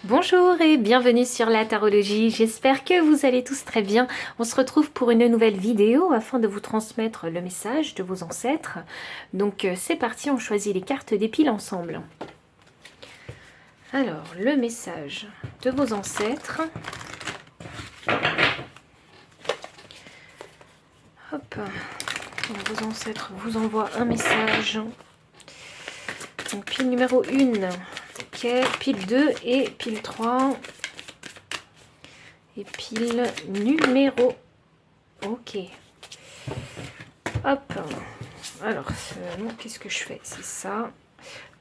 Bonjour et bienvenue sur la tarologie, j'espère que vous allez tous très bien. On se retrouve pour une nouvelle vidéo afin de vous transmettre le message de vos ancêtres. Donc c'est parti, on choisit les cartes des piles ensemble. Alors, le message de vos ancêtres. Hop, vos ancêtres vous envoient un message. Donc pile numéro 1. Ok, pile 2 et pile 3. Et pile numéro. Ok. Hop. Alors, qu'est-ce que je fais? C'est ça.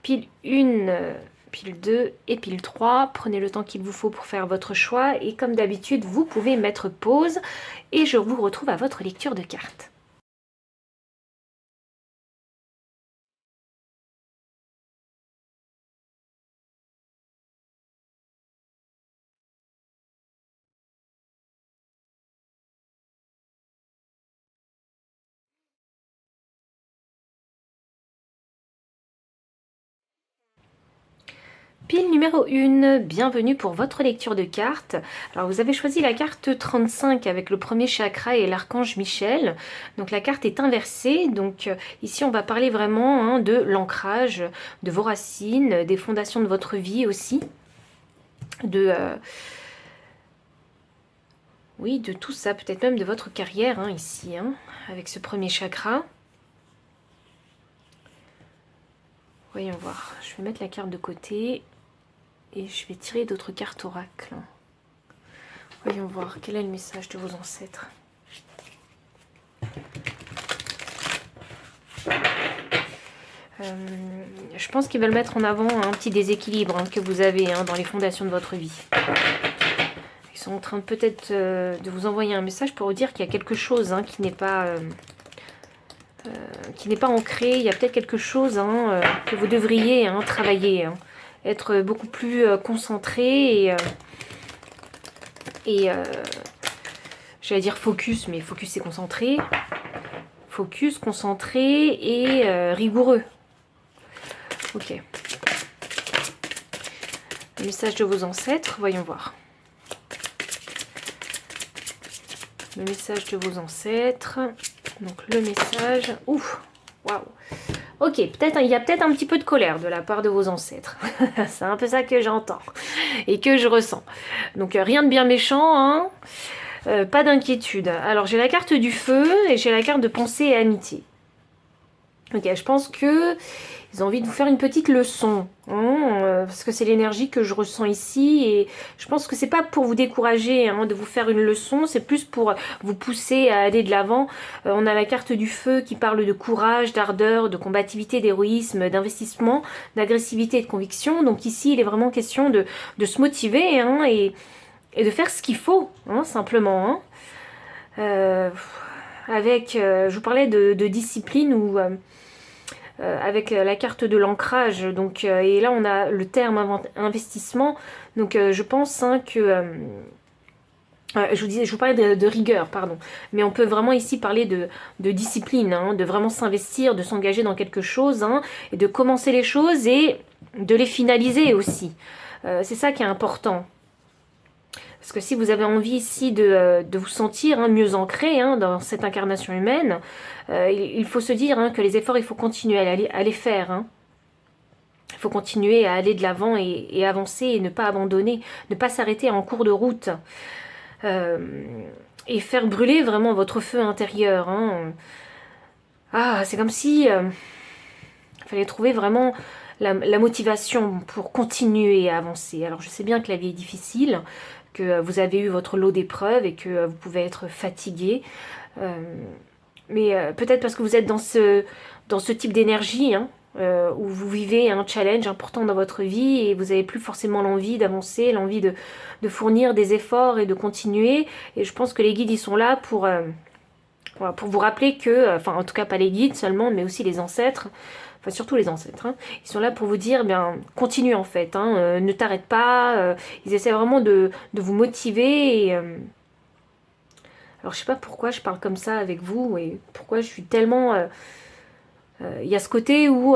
Pile 1, pile 2 et pile 3. Prenez le temps qu'il vous faut pour faire votre choix. Et comme d'habitude, vous pouvez mettre pause. Et je vous retrouve à votre lecture de cartes. Pile numéro 1, bienvenue pour votre lecture de cartes. Alors vous avez choisi la carte 35 avec le premier chakra et l'archange Michel. Donc la carte est inversée, donc ici on va parler vraiment de l'ancrage, de vos racines, des fondations de votre vie aussi. Oui, de tout ça, peut-être même de votre carrière ici, avec ce premier chakra. Voyons voir, je vais mettre la carte de côté. Et je vais tirer d'autres cartes oracles. Voyons voir, quel est le message de vos ancêtres. Je pense qu'ils veulent mettre en avant un petit déséquilibre que vous avez dans les fondations de votre vie. Ils sont en train peut-être de vous envoyer un message pour vous dire qu'il y a quelque chose qui n'est pas ancré. Il y a peut-être quelque chose que vous devriez travailler. Être beaucoup plus concentré et j'allais dire focus, mais focus c'est concentré. Focus, concentré et rigoureux. Ok. Le message de vos ancêtres, voyons voir. Le message de vos ancêtres. Donc le message. Ouf, waouh. Ok, peut-être il y a peut-être un petit peu de colère de la part de vos ancêtres. C'est un peu ça que j'entends et que je ressens. Donc rien de bien méchant, pas d'inquiétude. Alors j'ai la carte du feu et j'ai la carte de pensée et amitié. Ok, je pense que ils ont envie de vous faire une petite leçon, parce que c'est l'énergie que je ressens ici, et je pense que c'est pas pour vous décourager de vous faire une leçon, c'est plus pour vous pousser à aller de l'avant. On a la carte du feu qui parle de courage, d'ardeur, de combativité, d'héroïsme, d'investissement, d'agressivité et de conviction. Donc ici, il est vraiment question de se motiver et de faire ce qu'il faut, simplement. Je vous parlais de discipline ou avec la carte de l'ancrage, donc et là on a le terme investissement, donc je pense que je vous parlais de rigueur, pardon, mais on peut vraiment ici parler de discipline, de vraiment s'investir, de s'engager dans quelque chose, et de commencer les choses et de les finaliser aussi. C'est ça qui est important. Parce que si vous avez envie ici de vous sentir mieux ancré dans cette incarnation humaine, il faut se dire que les efforts, il faut continuer à les faire. Il faut continuer à aller de l'avant et avancer et ne pas abandonner, ne pas s'arrêter en cours de route. Et faire brûler vraiment votre feu intérieur. Ah, c'est comme si il fallait trouver vraiment la motivation pour continuer à avancer. Alors je sais bien que la vie est difficile, que vous avez eu votre lot d'épreuves et que vous pouvez être fatigué. Mais peut-être parce que vous êtes dans ce type d'énergie, où vous vivez un challenge important dans votre vie et vous n'avez plus forcément l'envie d'avancer, l'envie de fournir des efforts et de continuer. Et je pense que les guides, ils sont là pour vous rappeler que, enfin en tout cas pas les guides seulement, mais aussi les ancêtres, enfin surtout les ancêtres, ils sont là pour vous dire, continue en fait, ne t'arrête pas, ils essaient vraiment de vous motiver. Et, alors je sais pas pourquoi je parle comme ça avec vous et pourquoi je suis tellement... Il y a ce côté où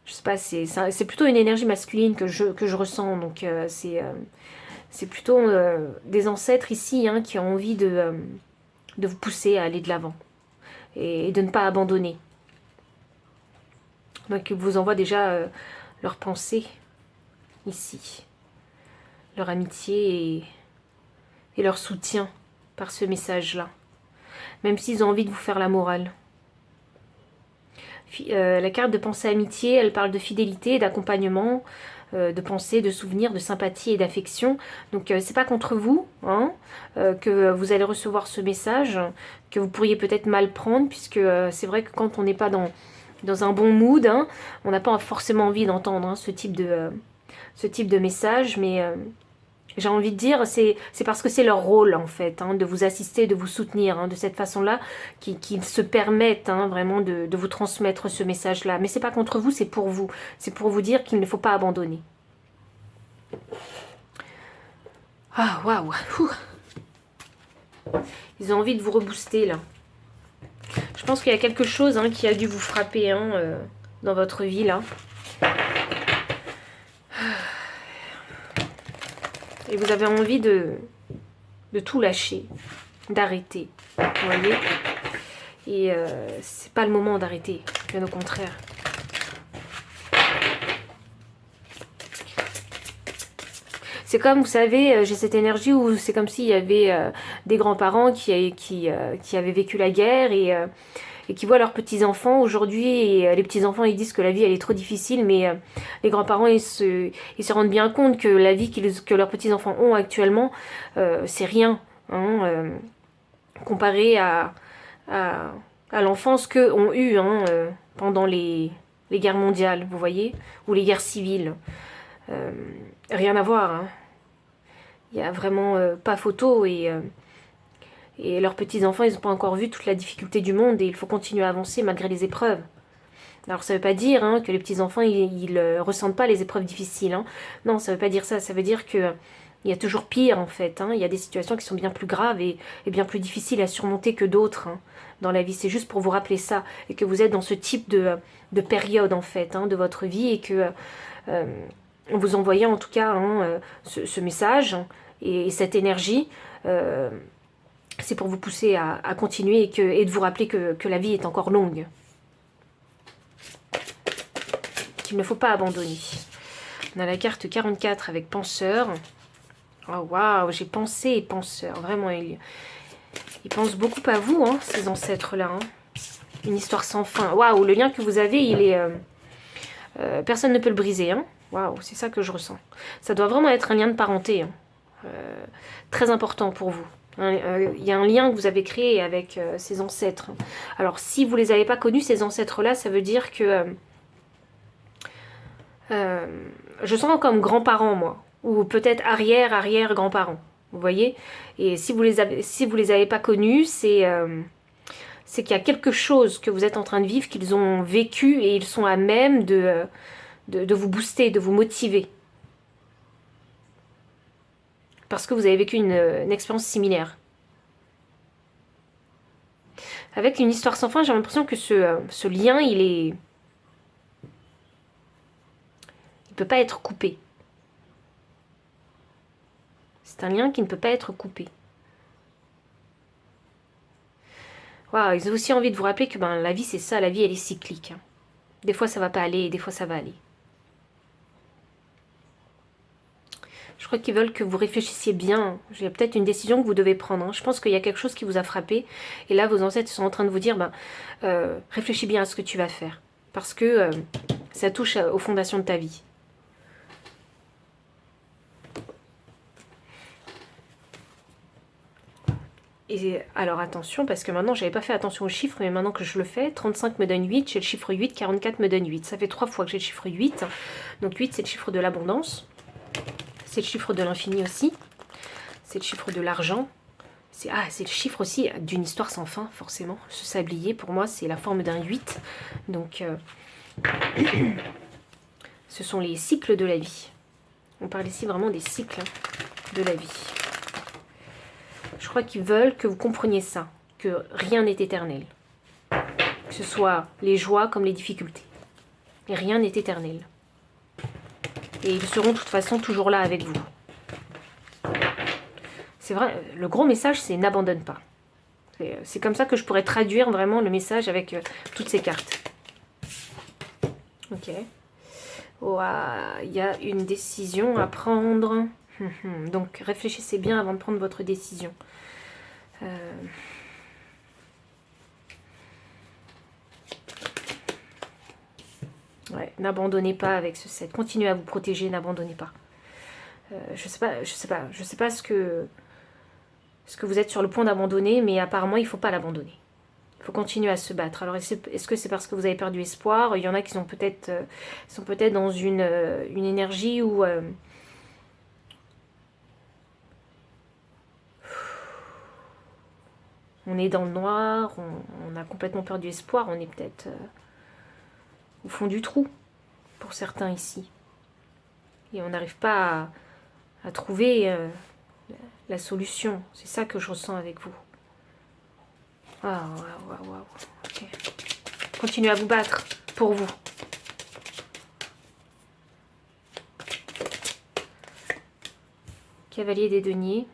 Je sais pas, c'est plutôt une énergie masculine que je ressens. Donc c'est plutôt des ancêtres ici hein, qui ont envie de vous pousser à aller de l'avant et de ne pas abandonner. Donc ils vous envoient déjà leurs pensées ici, leur amitié et leur soutien par ce message-là. Même s'ils ont envie de vous faire la morale. La carte de pensée amitié, elle parle de fidélité, d'accompagnement, de pensée, de souvenir, de sympathie et d'affection. Donc c'est pas contre vous hein, que vous allez recevoir ce message, que vous pourriez peut-être mal prendre, puisque c'est vrai que quand on n'est pas dans un bon mood, hein, on n'a pas forcément envie d'entendre hein, ce type de message, mais j'ai envie de dire, c'est parce que c'est leur rôle en fait, hein, de vous assister, de vous soutenir hein, de cette façon-là, qu'ils se permettent hein, vraiment de vous transmettre ce message-là. Mais c'est pas contre vous, c'est pour vous. C'est pour vous dire qu'il ne faut pas abandonner. Ah waouh, ils ont envie de vous rebooster là. Je pense qu'il y a quelque chose hein, qui a dû vous frapper hein, dans votre vie là. Et vous avez envie de tout lâcher, d'arrêter, vous voyez. Et c'est pas le moment d'arrêter, bien au contraire. C'est comme, vous savez, j'ai cette énergie où c'est comme s'il y avait des grands-parents qui avaient vécu la guerre et qui voient leurs petits-enfants aujourd'hui. Et les petits-enfants, ils disent que la vie, elle est trop difficile, mais les grands-parents, ils se rendent bien compte que la vie que leurs petits-enfants ont actuellement, c'est rien, hein, comparé à l'enfance qu'eux ont eue hein, pendant les guerres mondiales, vous voyez, ou les guerres civiles. Rien à voir, hein. Il n'y a vraiment pas photo et leurs petits-enfants, ils n'ont pas encore vu toute la difficulté du monde et il faut continuer à avancer malgré les épreuves. Alors ça ne veut pas dire hein, que les petits-enfants, ils ressentent pas les épreuves difficiles. Hein. Non, ça ne veut pas dire ça. Ça veut dire que il y a toujours pire en fait. Hein. Il y a des situations qui sont bien plus graves et bien plus difficiles à surmonter que d'autres hein, dans la vie. C'est juste pour vous rappeler ça et que vous êtes dans ce type de période en fait hein, de votre vie et que vous envoyez en tout cas hein, ce message hein, et cette énergie. C'est pour vous pousser à continuer et de vous rappeler que la vie est encore longue. Qu'il ne faut pas abandonner. On a la carte 44 avec penseur. Oh waouh, j'ai pensé et penseur. Vraiment, ils pensent beaucoup à vous, hein, ces ancêtres-là. Hein. Une histoire sans fin. Waouh, le lien que vous avez, il est... personne ne peut le briser. Hein. Waouh, c'est ça que je ressens. Ça doit vraiment être un lien de parenté. Hein. Très important pour vous. Il y a un lien que vous avez créé avec ces ancêtres. Alors, si vous ne les avez pas connus, ces ancêtres-là, ça veut dire que... je sens comme grands-parents, moi. Ou peut-être arrière-arrière-grands-parents. Vous voyez. Et si vous les avez pas connus, c'est qu'il y a quelque chose que vous êtes en train de vivre, qu'ils ont vécu et ils sont à même de vous booster, de vous motiver. Parce que vous avez vécu une expérience similaire. Avec une histoire sans fin, j'ai l'impression que ce lien, il peut pas être coupé. C'est un lien qui ne peut pas être coupé. Waouh, ils ont aussi envie de vous rappeler que la vie, c'est ça, la vie, elle est cyclique. Hein. Des fois, ça va pas aller et des fois, ça va aller. Je crois qu'ils veulent que vous réfléchissiez bien. Il y a peut-être une décision que vous devez prendre. Hein. Je pense qu'il y a quelque chose qui vous a frappé. Et là, vos ancêtres sont en train de vous dire, réfléchis bien à ce que tu vas faire. Parce que ça touche aux fondations de ta vie. Et alors attention, parce que maintenant, j'avais pas fait attention aux chiffres, mais maintenant que je le fais, 35 me donne 8, j'ai le chiffre 8, 44 me donne 8. Ça fait 3 fois que j'ai le chiffre 8. Donc 8, c'est le chiffre de l'abondance. C'est le chiffre de l'infini aussi. C'est le chiffre de l'argent. C'est le chiffre aussi d'une histoire sans fin, forcément. Ce sablier, pour moi, c'est la forme d'un 8. Donc, ce sont les cycles de la vie. On parle ici vraiment des cycles de la vie. Je crois qu'ils veulent que vous compreniez ça, que rien n'est éternel. Que ce soit les joies comme les difficultés. Et rien n'est éternel. Et ils seront de toute façon toujours là avec vous. C'est vrai, le gros message, c'est n'abandonne pas. C'est comme ça que je pourrais traduire vraiment le message avec toutes ces cartes. Ok. Oh, il y a une décision à prendre. Donc réfléchissez bien avant de prendre votre décision. Ouais, n'abandonnez pas avec ce 7. Continuez à vous protéger, n'abandonnez pas. Je sais pas ce que vous êtes sur le point d'abandonner, mais apparemment il ne faut pas l'abandonner. Il faut continuer à se battre. Alors est-ce que c'est parce que vous avez perdu espoir? Il y en a qui sont peut-être dans une énergie où on est dans le noir, on a complètement perdu espoir, on est peut-être au fond du trou pour certains ici. Et on n'arrive pas à trouver la solution. C'est ça que je ressens avec vous. Ah, waouh. Ok. Continuez à vous battre pour vous. Cavalier des deniers.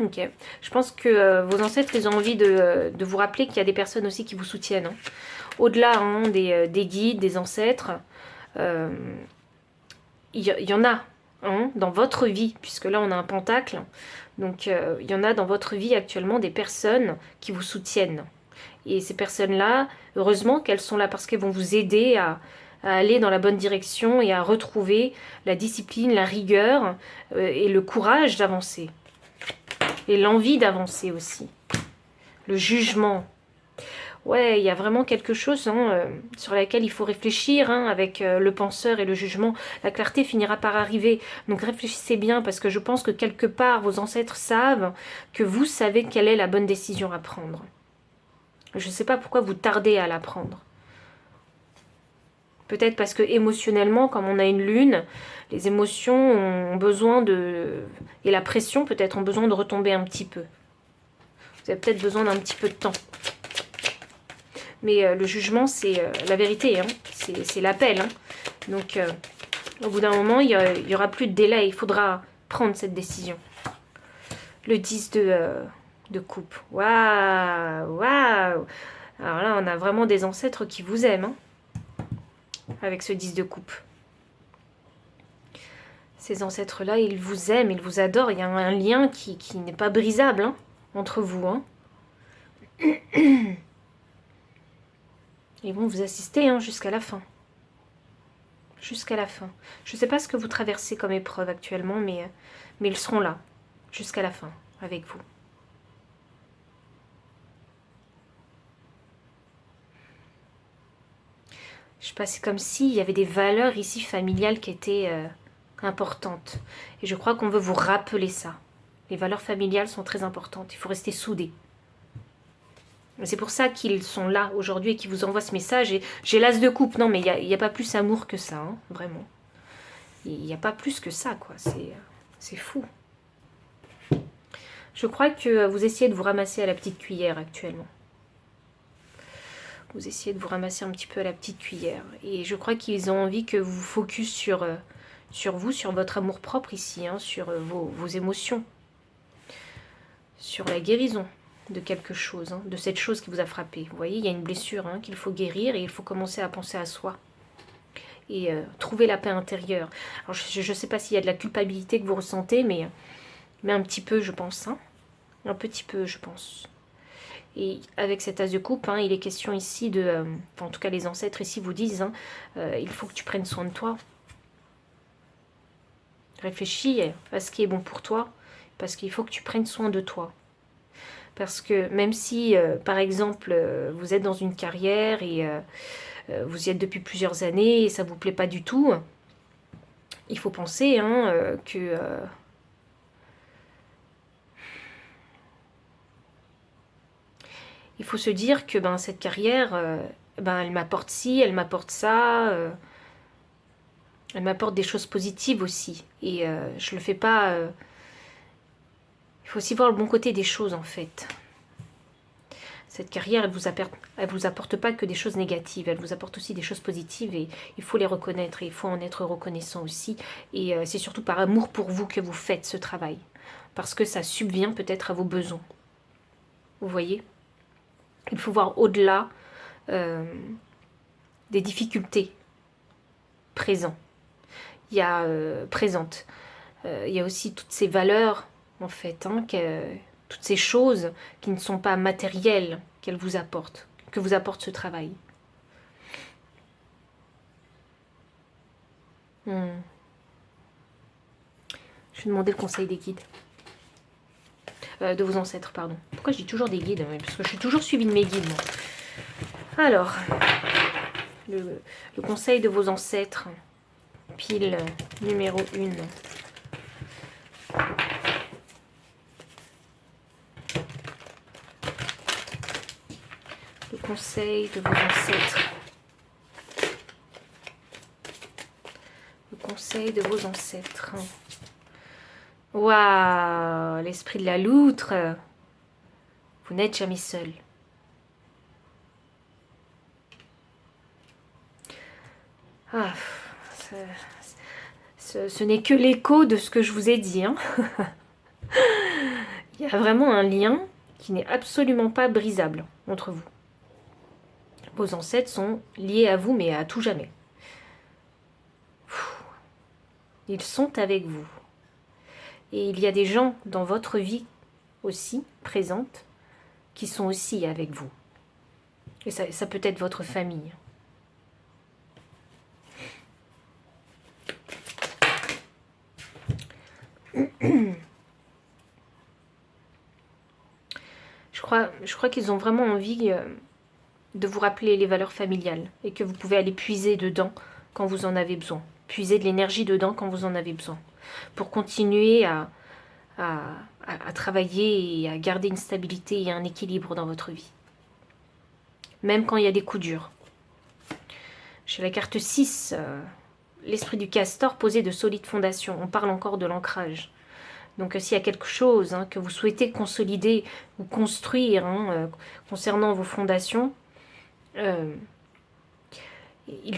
Ok. Je pense que vos ancêtres, ils ont envie de vous rappeler qu'il y a des personnes aussi qui vous soutiennent. Hein. Au-delà des guides, des ancêtres, il y en a dans votre vie, puisque là on a un pentacle. Donc il y en a dans votre vie actuellement des personnes qui vous soutiennent. Et ces personnes-là, heureusement qu'elles sont là parce qu'elles vont vous aider à aller dans la bonne direction et à retrouver la discipline, la rigueur et le courage d'avancer. Et l'envie d'avancer aussi. Le jugement. Ouais, il y a vraiment quelque chose sur laquelle il faut réfléchir avec le penseur et le jugement. La clarté finira par arriver. Donc réfléchissez bien parce que je pense que quelque part vos ancêtres savent que vous savez quelle est la bonne décision à prendre. Je ne sais pas pourquoi vous tardez à la prendre. Peut-être parce que émotionnellement, comme on a une lune, les émotions ont besoin de... Et la pression peut-être ont besoin de retomber un petit peu. Vous avez peut-être besoin d'un petit peu de temps. Mais le jugement, c'est la vérité. Hein. C'est l'appel. Hein. Donc, au bout d'un moment, il n'y aura plus de délai. Il faudra prendre cette décision. Le 10 de coupe. Waouh. Alors là, on a vraiment des ancêtres qui vous aiment. Hein. Avec ce 10 de coupe. Ces ancêtres-là, ils vous aiment, ils vous adorent. Il y a un lien qui n'est pas brisable hein, entre vous. Hein. Ils vont vous assister hein, jusqu'à la fin. Jusqu'à la fin. Je ne sais pas ce que vous traversez comme épreuve actuellement, mais ils seront là. Jusqu'à la fin, avec vous. Je sais pas, c'est comme s'il y avait des valeurs ici familiales qui étaient importantes. Et je crois qu'on veut vous rappeler ça. Les valeurs familiales sont très importantes. Il faut rester soudés. C'est pour ça qu'ils sont là aujourd'hui et qu'ils vous envoient ce message. Et j'ai l'as de coupe. Non, mais il n'y a pas plus amour que ça, hein, vraiment. Il n'y a pas plus que ça, quoi. C'est fou. Je crois que vous essayez de vous ramasser à la petite cuillère actuellement. Vous essayez de vous ramasser un petit peu à la petite cuillère. Et je crois qu'ils ont envie que vous vous focus sur vous, sur votre amour-propre ici, hein, sur vos émotions. Sur la guérison de quelque chose, hein, de cette chose qui vous a frappé. Vous voyez, il y a une blessure hein, qu'il faut guérir et il faut commencer à penser à soi. Et trouver la paix intérieure. Alors je ne sais pas s'il y a de la culpabilité que vous ressentez, mais un petit peu, je pense. Hein. Un petit peu, je pense. Et avec cet as de coupe, hein, il est question ici de... en tout cas, les ancêtres ici vous disent, hein, il faut que tu prennes soin de toi. Réfléchis à ce qui est bon pour toi, parce qu'il faut que tu prennes soin de toi. Parce que même si, par exemple, vous êtes dans une carrière et vous y êtes depuis plusieurs années et ça ne vous plaît pas du tout, il faut penser hein, que... il faut se dire que cette carrière, elle m'apporte ci, elle m'apporte ça, elle m'apporte des choses positives aussi. Et je le fais pas... il faut aussi voir le bon côté des choses en fait. Cette carrière, elle vous apporte pas que des choses négatives, elle vous apporte aussi des choses positives et il faut les reconnaître et il faut en être reconnaissant aussi. Et c'est surtout par amour pour vous que vous faites ce travail, parce que ça subvient peut-être à vos besoins. Vous voyez? Il faut voir au-delà des difficultés présentes. Il y a il y a aussi toutes ces valeurs, en fait, hein, toutes ces choses qui ne sont pas matérielles qu'elle vous apporte, que vous apporte ce travail. Je vais demander le conseil des guides. De vos ancêtres, pardon. Pourquoi je dis toujours des guides? Parce que je suis toujours suivie de mes guides, moi. Alors, le conseil de vos ancêtres, pile numéro 1. Le conseil de vos ancêtres. Le conseil de vos ancêtres. Waouh, l'esprit de la loutre. Vous n'êtes jamais seul. Ah, ce n'est que l'écho de ce que je vous ai dit. Hein. Il y a vraiment un lien qui n'est absolument pas brisable entre vous. Vos ancêtres sont liés à vous, mais à tout jamais. Ils sont avec vous. Et il y a des gens dans votre vie aussi, présentes, qui sont aussi avec vous. Et ça peut être votre famille. Je crois qu'ils ont vraiment envie de vous rappeler les valeurs familiales et que vous pouvez aller puiser dedans quand vous en avez besoin. Puiser de l'énergie dedans quand vous en avez besoin. Pour continuer à travailler et à garder une stabilité et un équilibre dans votre vie. Même quand il y a des coups durs. Chez la carte 6, l'esprit du castor posait de solides fondations. On parle encore de l'ancrage. Donc s'il y a quelque chose que vous souhaitez consolider ou construire concernant vos fondations, il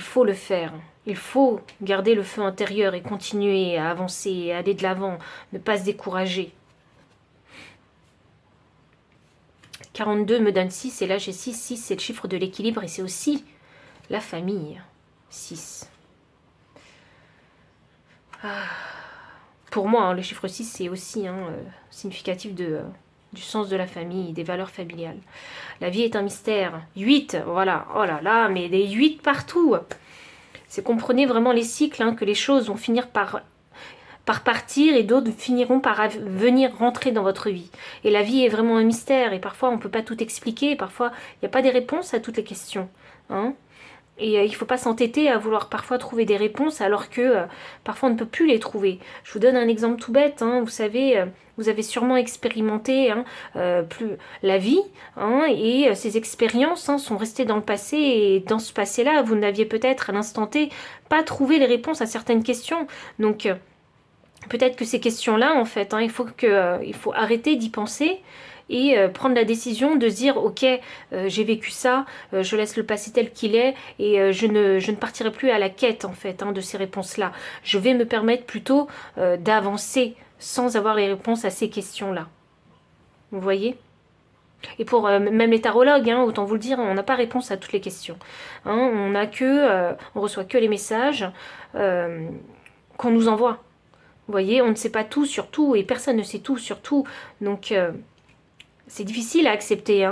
faut le faire. Il faut garder le feu intérieur et continuer à avancer, et à aller de l'avant, ne pas se décourager. 42 me donne 6 et là j'ai 6. 6 c'est le chiffre de l'équilibre et c'est aussi la famille. 6. Pour moi, le chiffre 6 c'est aussi significatif du sens de la famille, des valeurs familiales. La vie est un mystère. 8, voilà, oh là là, mais des 8 partout. C'est comprenez vraiment les cycles, que les choses vont finir par partir et d'autres finiront par venir rentrer dans votre vie. Et la vie est vraiment un mystère et parfois on ne peut pas tout expliquer, parfois il n'y a pas des réponses à toutes les questions. Et il ne faut pas s'entêter à vouloir parfois trouver des réponses alors que parfois on ne peut plus les trouver. Je vous donne un exemple tout bête, vous savez, vous avez sûrement expérimenté plus la vie et ces expériences sont restées dans le passé et dans ce passé-là, vous n'aviez peut-être à l'instant T pas trouvé les réponses à certaines questions. Donc peut-être que ces questions-là, en fait, il faut arrêter d'y penser et prendre la décision de se dire ok, j'ai vécu ça, je laisse le passé tel qu'il est et je ne partirai plus à la quête en fait de ces réponses-là. Je vais me permettre plutôt d'avancer sans avoir les réponses à ces questions-là. Vous voyez? Et pour même les tarologues, autant vous le dire, on n'a pas réponse à toutes les questions. On reçoit que les messages qu'on nous envoie. Vous voyez, on ne sait pas tout sur tout et personne ne sait tout sur tout. Donc c'est difficile à accepter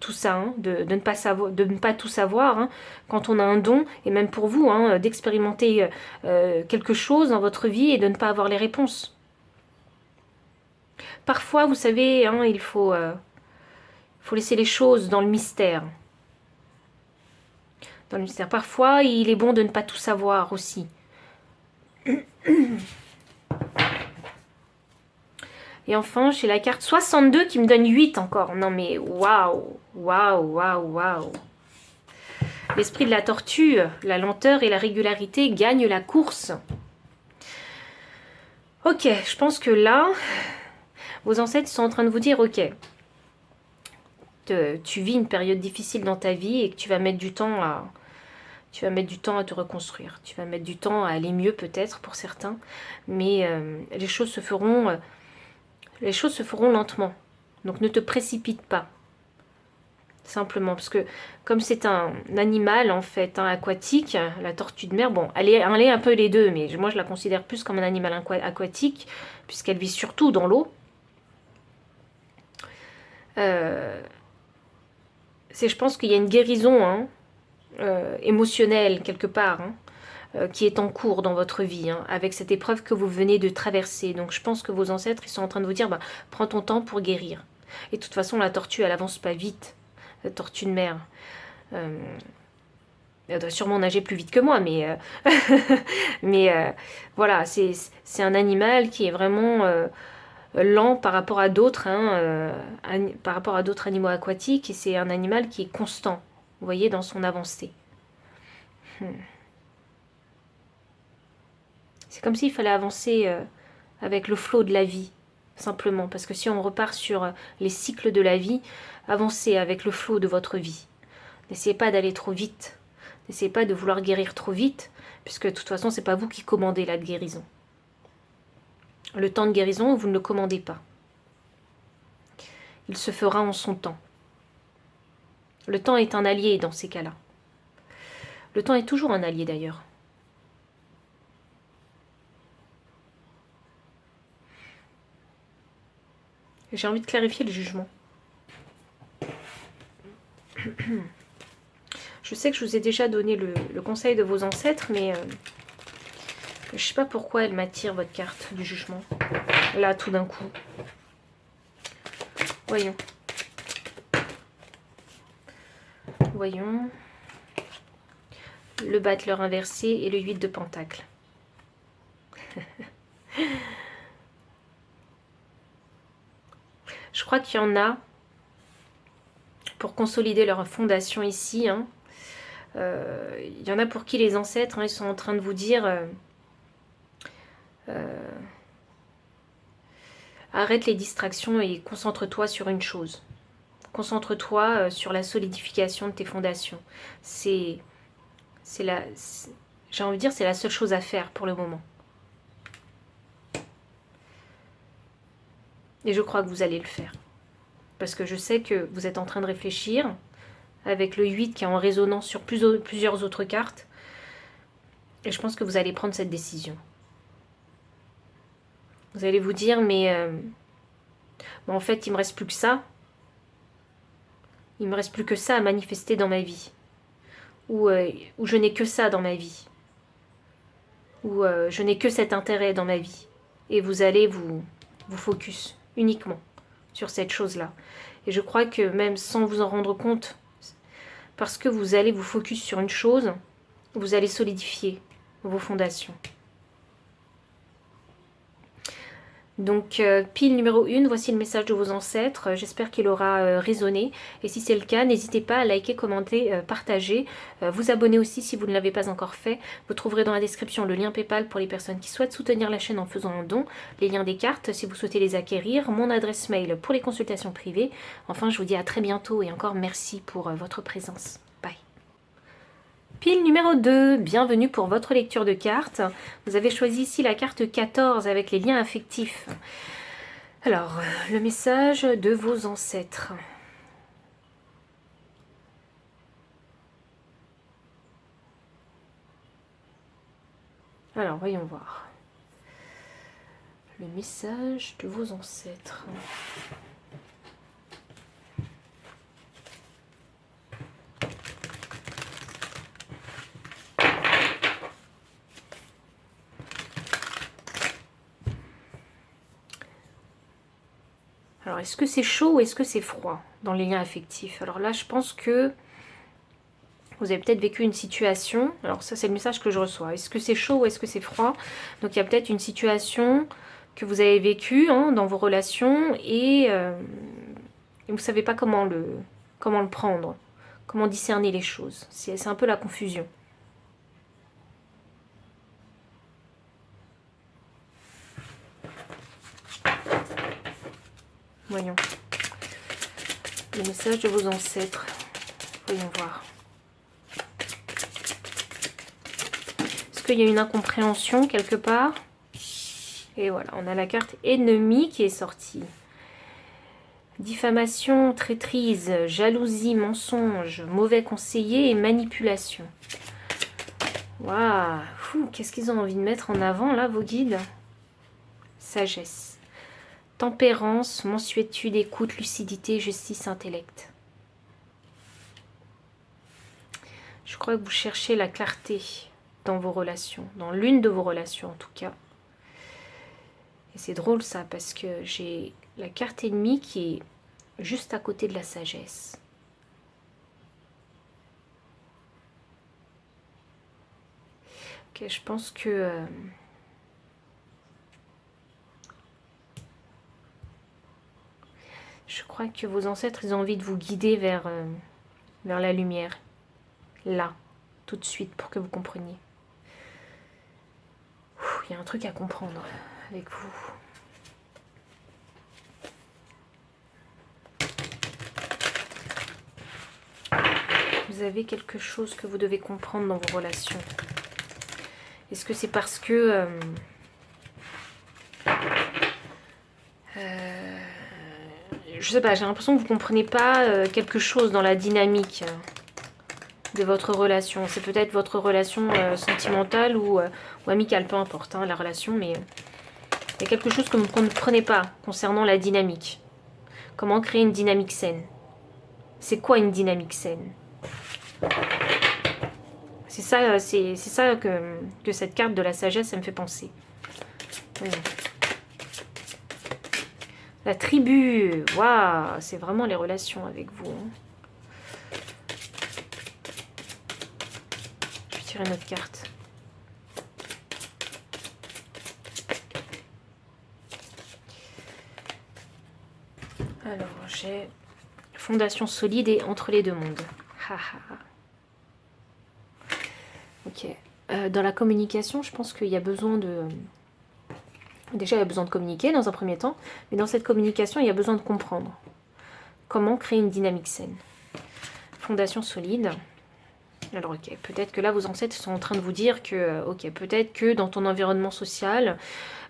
tout ça, de ne pas tout savoir quand on a un don, et même pour vous, d'expérimenter quelque chose dans votre vie et de ne pas avoir les réponses. Parfois, vous savez, il faut laisser les choses dans le mystère. Dans le mystère. Parfois, il est bon de ne pas tout savoir aussi. Et enfin, j'ai la carte 62 qui me donne 8 encore. Non mais waouh, waouh, waouh, waouh. L'esprit de la tortue, la lenteur et la régularité gagnent la course. Ok, je pense que là, vos ancêtres sont en train de vous dire, ok, tu vis une période difficile dans ta vie et que tu vas mettre du temps à... Tu vas mettre du temps à te reconstruire. Tu vas mettre du temps à aller mieux peut-être pour certains. Mais les choses se feront lentement. Donc ne te précipite pas. Simplement. Parce que comme c'est un animal en fait aquatique, la tortue de mer, bon, elle est un peu les deux. Mais moi je la considère plus comme un animal aquatique. Puisqu'elle vit surtout dans l'eau. Je pense qu'il y a une guérison, hein, émotionnelle quelque part, hein, qui est en cours dans votre vie, hein, avec cette épreuve que vous venez de traverser. Donc je pense que vos ancêtres, ils sont en train de vous dire, bah, prends ton temps pour guérir. Et de toute façon, la tortue, elle avance pas vite, la tortue de mer. Elle doit sûrement nager plus vite que moi, mais, voilà, c'est un animal qui est vraiment lent par rapport à d'autres, hein, par rapport à d'autres animaux aquatiques, et c'est un animal qui est constant, vous voyez, dans son avancée. C'est comme s'il fallait avancer avec le flot de la vie, simplement. Parce que si on repart sur les cycles de la vie, avancez avec le flot de votre vie. N'essayez pas d'aller trop vite. N'essayez pas de vouloir guérir trop vite, puisque de toute façon, c'est pas vous qui commandez la guérison. Le temps de guérison, vous ne le commandez pas. Il se fera en son temps. Le temps est un allié dans ces cas-là. Le temps est toujours un allié d'ailleurs. J'ai envie de clarifier le jugement. Je sais que je vous ai déjà donné le conseil de vos ancêtres, mais je ne sais pas pourquoi elle m'attire votre carte du jugement. Là, tout d'un coup. Voyons. Voyons. Le battleur inversé et le 8 de pentacle. Je crois qu'il y en a, pour consolider leur fondation ici, hein, il y en a pour qui les ancêtres, hein, ils sont en train de vous dire arrête les distractions et concentre-toi sur une chose. Concentre-toi sur la solidification de tes fondations. J'ai envie de dire, c'est la seule chose à faire pour le moment. Et je crois que vous allez le faire. Parce que je sais que vous êtes en train de réfléchir, avec le 8 qui est en résonance sur plusieurs autres cartes. Et je pense que vous allez prendre cette décision. Vous allez vous dire, mais en fait, il me reste plus que ça. Il me reste plus que ça à manifester dans ma vie. Ou je n'ai que ça dans ma vie. Ou je n'ai que cet intérêt dans ma vie. Et vous allez vous focus uniquement sur cette chose-là. Et je crois que même sans vous en rendre compte, parce que vous allez vous focus sur une chose, vous allez solidifier vos fondations. Donc, pile numéro 1, voici le message de vos ancêtres. J'espère qu'il aura résonné. Et si c'est le cas, n'hésitez pas à liker, commenter, partager. Vous abonner aussi si vous ne l'avez pas encore fait. Vous trouverez dans la description le lien PayPal pour les personnes qui souhaitent soutenir la chaîne en faisant un don. Les liens des cartes si vous souhaitez les acquérir. Mon adresse mail pour les consultations privées. Enfin, je vous dis à très bientôt et encore merci pour votre présence. Bye. Pile numéro 2, bienvenue pour votre lecture de cartes. Vous avez choisi ici la carte 14 avec les liens affectifs. Alors, le message de vos ancêtres. Alors, voyons voir. Le message de vos ancêtres. Alors, est-ce que c'est chaud ou est-ce que c'est froid dans les liens affectifs? Alors là, je pense que vous avez peut-être vécu une situation. Alors ça, c'est le message que je reçois. Est-ce que c'est chaud ou est-ce que c'est froid? Donc, il y a peut-être une situation que vous avez vécue hein, dans vos relations et vous ne savez pas comment le prendre, comment discerner les choses. C'est un peu la confusion. Voyons. Les messages de vos ancêtres. Voyons voir. Est-ce qu'il y a une incompréhension quelque part? Et voilà, on a la carte ennemi qui est sortie. Diffamation, traîtrise, jalousie, mensonge, mauvais conseiller et manipulation. Waouh, qu'est-ce qu'ils ont envie de mettre en avant là, vos guides? Sagesse. Tempérance, mansuétude, écoute, lucidité, justice, intellect. Je crois que vous cherchez la clarté dans vos relations, dans l'une de vos relations en tout cas. Et c'est drôle ça, parce que j'ai la carte ennemie qui est juste à côté de la sagesse. Ok, je pense que... je crois que vos ancêtres, ils ont envie de vous guider vers la lumière. Là, tout de suite, pour que vous compreniez. Il y a un truc à comprendre avec vous. Vous avez quelque chose que vous devez comprendre dans vos relations. Est-ce que c'est parce que... je sais pas, j'ai l'impression que vous ne comprenez pas quelque chose dans la dynamique de votre relation. C'est peut-être votre relation sentimentale ou amicale, peu importe la relation, mais il y a quelque chose que vous ne comprenez pas concernant la dynamique. Comment créer une dynamique saine? C'est quoi une dynamique saine? C'est ça que cette carte de la sagesse, elle me fait penser. Voyons. La tribu, waouh, c'est vraiment les relations avec vous. Je vais tirer une autre carte. Alors, j'ai fondation solide et entre les deux mondes. Ok. Dans la communication, je pense qu'il y a besoin de... Déjà, il y a besoin de communiquer dans un premier temps, mais dans cette communication, il y a besoin de comprendre comment créer une dynamique saine. Fondation solide. Alors, ok, peut-être que là, vos ancêtres sont en train de vous dire que, ok, peut-être que dans ton environnement social,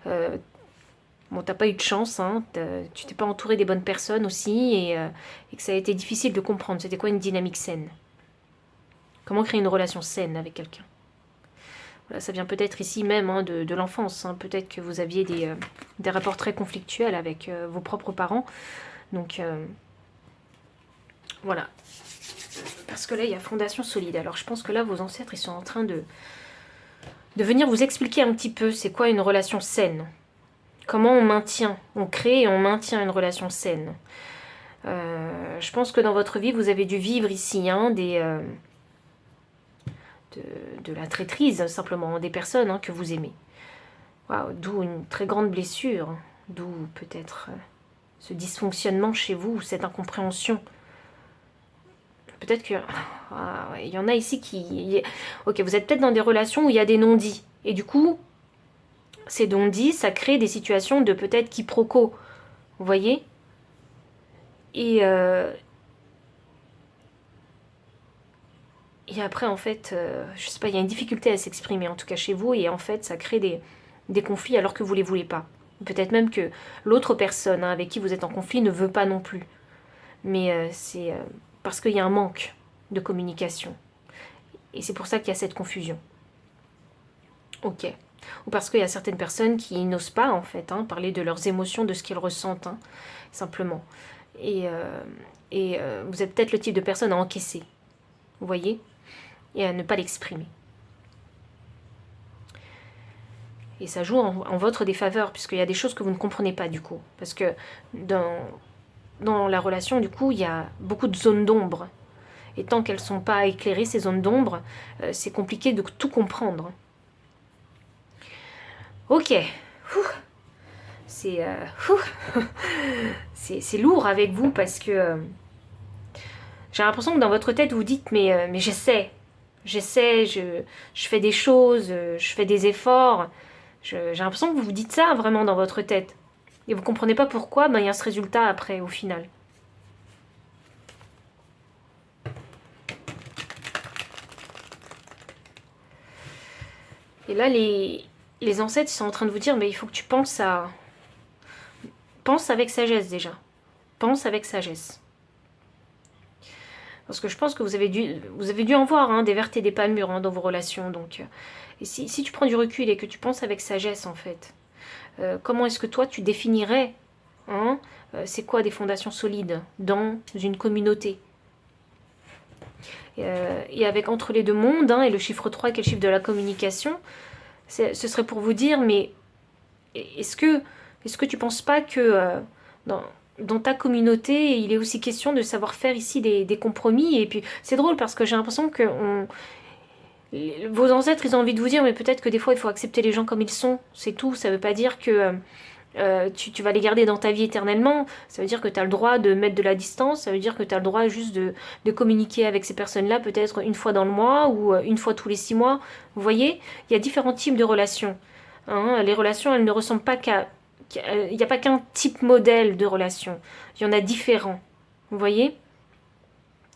bon, t'as pas eu de chance, hein, tu t'es pas entouré des bonnes personnes aussi, et que ça a été difficile de comprendre. C'était quoi une dynamique saine? Comment créer une relation saine avec quelqu'un? Voilà, ça vient peut-être ici même de l'enfance. Peut-être que vous aviez des rapports très conflictuels avec vos propres parents. Donc, voilà. Parce que là, il y a fondation solide. Alors, je pense que là, vos ancêtres, ils sont en train de venir vous expliquer un petit peu c'est quoi une relation saine. Comment on crée et on maintient une relation saine. Je pense que dans votre vie, vous avez dû vivre ici de la traîtrise, simplement, des personnes que vous aimez. Wow, d'où une très grande blessure, d'où peut-être ce dysfonctionnement chez vous, cette incompréhension. Peut-être que... il y en a ici qui... Ok, vous êtes peut-être dans des relations où il y a des non-dits. Et du coup, ces non-dits, ça crée des situations de peut-être quiproquo. Vous voyez? Et après, en fait, je sais pas, il y a une difficulté à s'exprimer, en tout cas chez vous, et en fait, ça crée des conflits alors que vous ne les voulez pas. Peut-être même que l'autre personne avec qui vous êtes en conflit ne veut pas non plus. Mais c'est parce qu'il y a un manque de communication. Et c'est pour ça qu'il y a cette confusion. Ok. Ou parce qu'il y a certaines personnes qui n'osent pas, en fait, parler de leurs émotions, de ce qu'ils ressentent, simplement. Et vous êtes peut-être le type de personne à encaisser. Vous voyez? Et à ne pas l'exprimer. Et ça joue en votre défaveur, puisqu'il y a des choses que vous ne comprenez pas, du coup. Parce que dans la relation, du coup, il y a beaucoup de zones d'ombre. Et tant qu'elles ne sont pas éclairées, ces zones d'ombre, c'est compliqué de tout comprendre. Ok. C'est lourd avec vous, parce que j'ai l'impression que dans votre tête, vous dites, mais j'essaie, je fais des choses, je fais des efforts. J'ai l'impression que vous vous dites ça vraiment dans votre tête. Et vous comprenez pas pourquoi, il y a ce résultat après, au final. Et là, les ancêtres, ils sont en train de vous dire, mais il faut que tu penses à... Pense avec sagesse déjà. Pense avec sagesse. Parce que je pense que vous avez dû en voir hein, des vertes et des pas mûres hein, dans vos relations. Donc, et si tu prends du recul et que tu penses avec sagesse, en fait, comment est-ce que toi, tu définirais hein, c'est quoi des fondations solides dans une communauté et avec entre les deux mondes, hein, et le chiffre 3 qui est le chiffre de la communication, ce serait pour vous dire, mais est-ce que tu penses pas que dans ta communauté, il est aussi question de savoir faire ici des compromis. Et puis c'est drôle parce que j'ai l'impression que vos ancêtres, ils ont envie de vous dire, mais peut-être que des fois, il faut accepter les gens comme ils sont. C'est tout. Ça veut pas dire que tu vas les garder dans ta vie éternellement. Ça veut dire que tu as le droit de mettre de la distance. Ça veut dire que tu as le droit juste de communiquer avec ces personnes-là, peut-être une fois dans le mois ou une fois tous les 6 mois. Vous voyez, il y a différents types de relations. Hein, les relations, elles ne ressemblent pas il n'y a pas qu'un type modèle de relation. Il y en a différents. Vous voyez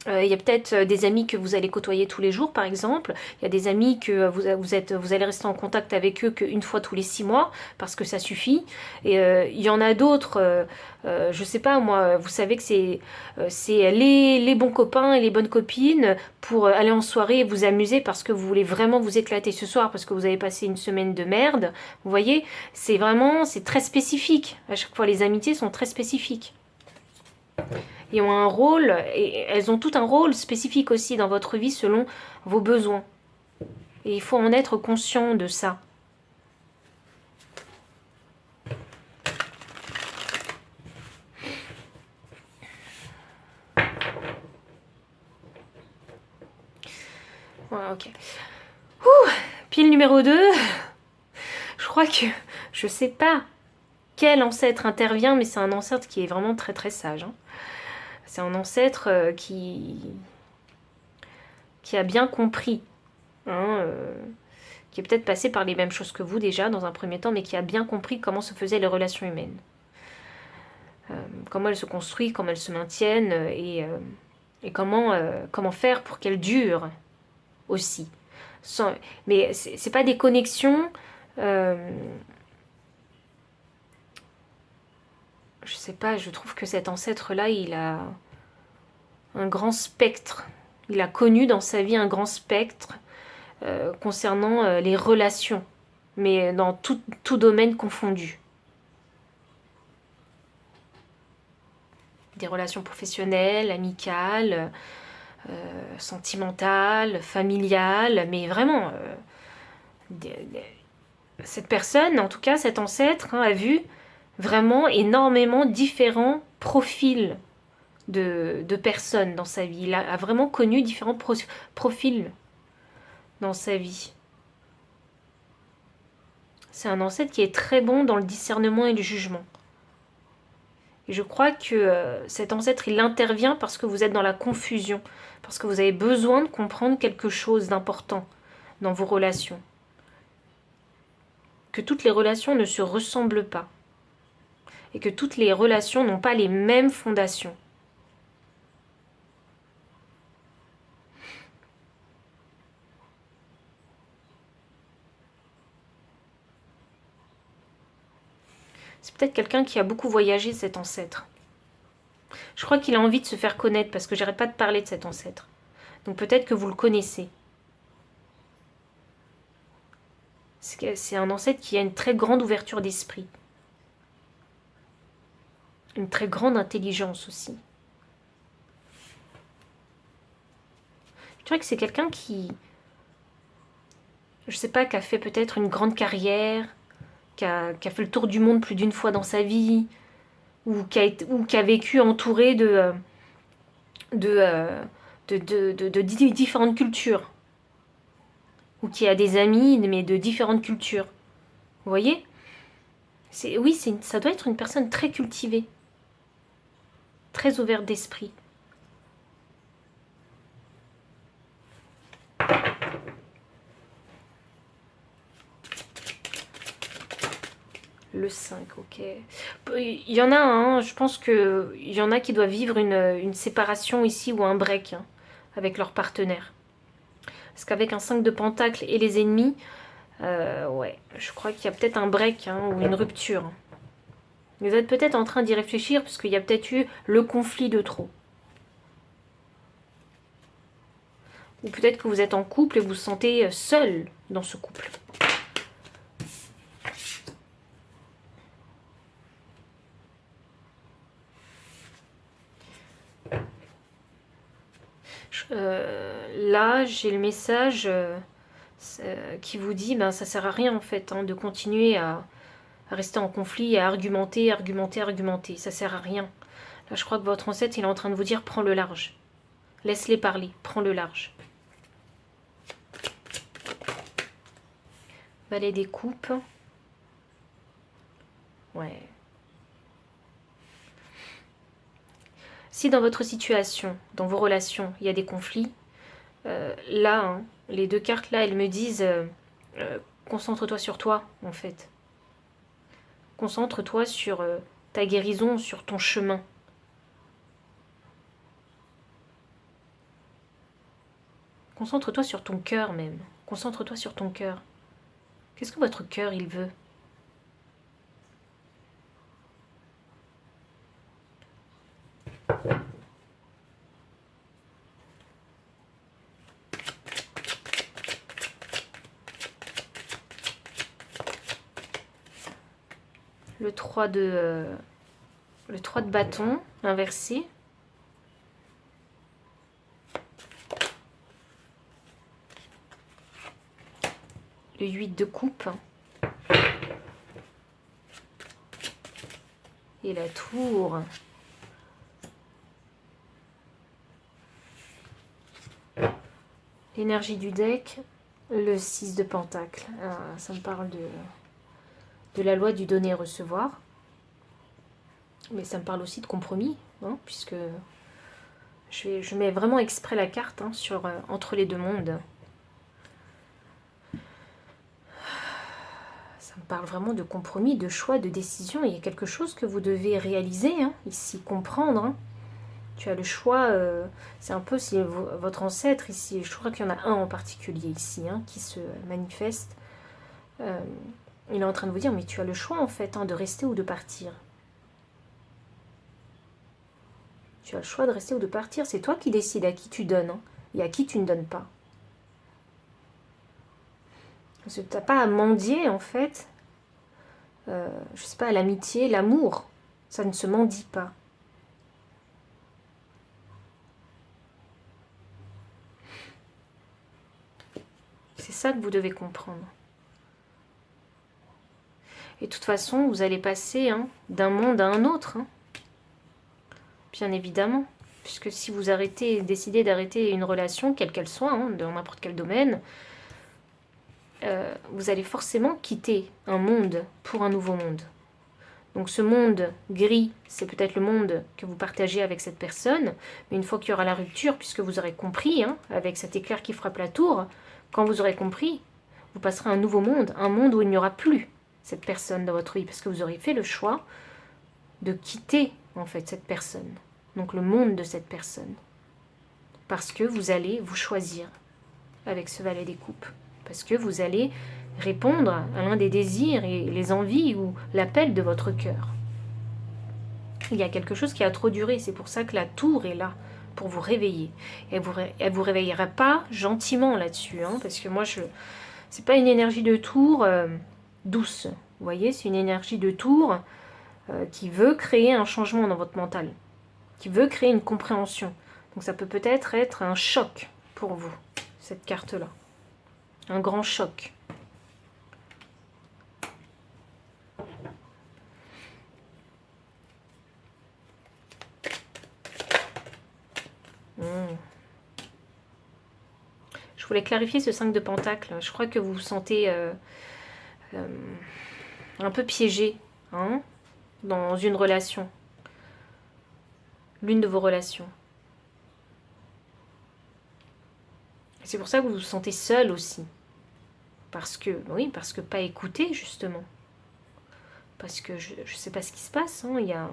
il y a peut-être des amis que vous allez côtoyer tous les jours, par exemple. Il y a des amis que vous allez rester en contact avec eux qu'une fois tous les 6 mois, parce que ça suffit. Et il y en a d'autres, je sais pas moi, vous savez que c'est les bons copains et les bonnes copines pour aller en soirée et vous amuser parce que vous voulez vraiment vous éclater ce soir, parce que vous avez passé une semaine de merde. Vous voyez, c'est très spécifique. À chaque fois, les amitiés sont très spécifiques. Et ont un rôle, et elles ont tout un rôle spécifique aussi dans votre vie selon vos besoins. Et il faut en être conscient de ça. Voilà, ok. Ouh, pile numéro 2. Je crois que je sais pas quel ancêtre intervient, mais c'est un ancêtre qui est vraiment très très sage. Hein. C'est un ancêtre qui a bien compris, hein, qui est peut-être passé par les mêmes choses que vous déjà dans un premier temps, mais qui a bien compris comment se faisaient les relations humaines. Comment elles se construisent, comment elles se maintiennent, et comment faire pour qu'elles durent aussi. Mais c'est pas des connexions... je sais pas, je trouve que cet ancêtre-là, il a un grand spectre. Il a connu dans sa vie un grand spectre concernant les relations, mais dans tout domaine confondu. Des relations professionnelles, amicales, sentimentales, familiales, mais vraiment, cette personne, en tout cas cet ancêtre, hein, a vu vraiment énormément différents profils de personnes dans sa vie. Il a vraiment connu différents profils dans sa vie. C'est un ancêtre qui est très bon dans le discernement et le jugement. Et je crois que cet ancêtre, il intervient parce que vous êtes dans la confusion, parce que vous avez besoin de comprendre quelque chose d'important dans vos relations. Que toutes les relations ne se ressemblent pas. Et que toutes les relations n'ont pas les mêmes fondations. C'est peut-être quelqu'un qui a beaucoup voyagé, cet ancêtre. Je crois qu'il a envie de se faire connaître parce que j'arrête pas de parler de cet ancêtre. Donc peut-être que vous le connaissez. C'est un ancêtre qui a une très grande ouverture d'esprit. Une très grande intelligence aussi. Je dirais que c'est quelqu'un qui, je sais pas, qui a fait peut-être une grande carrière, qui a fait le tour du monde plus d'une fois dans sa vie, ou qui a vécu entouré de différentes cultures, ou qui a des amis, mais de différentes cultures. Vous voyez? Oui, ça doit être une personne très cultivée, très ouverte d'esprit. Le 5, ok. Il y en a un, je pense qu'il y en a qui doivent vivre une séparation ici ou un break hein, avec leur partenaire. Parce qu'avec un 5 de pentacle et les ennemis, Ouais, je crois qu'il y a peut-être un break hein, ou une rupture. Vous êtes peut-être en train d'y réfléchir parce qu'il y a peut-être eu le conflit de trop. Ou peut-être que vous êtes en couple et vous vous sentez seul dans ce couple. Là, j'ai le message qui vous dit ben ça sert à rien en fait hein, de continuer à rester en conflit, à argumenter, argumenter, argumenter. Ça sert à rien. Là, je crois que votre ancêtre, il est en train de vous dire prends le large. Laisse-les parler, prends le large. Valet des coupes. Ouais. Si dans votre situation, dans vos relations, il y a des conflits, là, hein, les deux cartes là, elles me disent concentre-toi sur toi, en fait. Concentre-toi sur ta guérison, sur ton chemin. Concentre-toi sur ton cœur même. Concentre-toi sur ton cœur. Qu'est-ce que votre cœur, il veut? Le 3 de, le 3 de bâton inversé. Le 8 de coupe. Et la tour. L'énergie du deck. Le 6 de pentacle. Ah, ça me parle de la loi du donner-recevoir. Mais ça me parle aussi de compromis, hein, puisque je mets vraiment exprès la carte hein, sur, entre les deux mondes. Ça me parle vraiment de compromis, de choix, de décision. Il y a quelque chose que vous devez réaliser hein, ici, comprendre. Hein. Tu as le choix, c'est un peu si votre ancêtre ici, je crois qu'il y en a un en particulier ici hein, qui se manifeste. Il est en train de vous dire, mais tu as le choix en fait hein, de rester ou de partir. Tu as le choix de rester ou de partir. C'est toi qui décides à qui tu donnes hein, et à qui tu ne donnes pas. Parce que tu n'as pas à mendier en fait, je sais pas, l'amitié, l'amour. Ça ne se mendie pas. C'est ça que vous devez comprendre. Et de toute façon, vous allez passer hein, d'un monde à un autre. Hein. Bien évidemment. Puisque si vous décidez d'arrêter une relation, quelle qu'elle soit, hein, dans n'importe quel domaine, vous allez forcément quitter un monde pour un nouveau monde. Donc ce monde gris, c'est peut-être le monde que vous partagez avec cette personne, mais une fois qu'il y aura la rupture, puisque vous aurez compris, hein, avec cet éclair qui frappe la tour, quand vous aurez compris, vous passerez à un nouveau monde, un monde où il n'y aura plus cette personne dans votre vie, parce que vous aurez fait le choix de quitter en fait cette personne, donc le monde de cette personne, parce que vous allez vous choisir avec ce valet des coupes, parce que vous allez répondre à l'un des désirs et les envies ou l'appel de votre cœur. Il y a quelque chose qui a trop duré, c'est pour ça que la tour est là, pour vous réveiller. Et elle vous réveillera pas gentiment là-dessus, hein, parce que moi, c'est pas une énergie de tour douce, vous voyez, c'est une énergie de tour qui veut créer un changement dans votre mental, qui veut créer une compréhension. Donc ça peut peut-être être un choc pour vous, cette carte-là. Un grand choc. Je voulais clarifier ce 5 de pentacle. Je crois que vous vous sentez un peu piégé hein, dans une relation. L'une de vos relations. C'est pour ça que vous vous sentez seul aussi. Parce que, oui, parce que pas écouté justement. Parce que je ne sais pas ce qui se passe. Hein,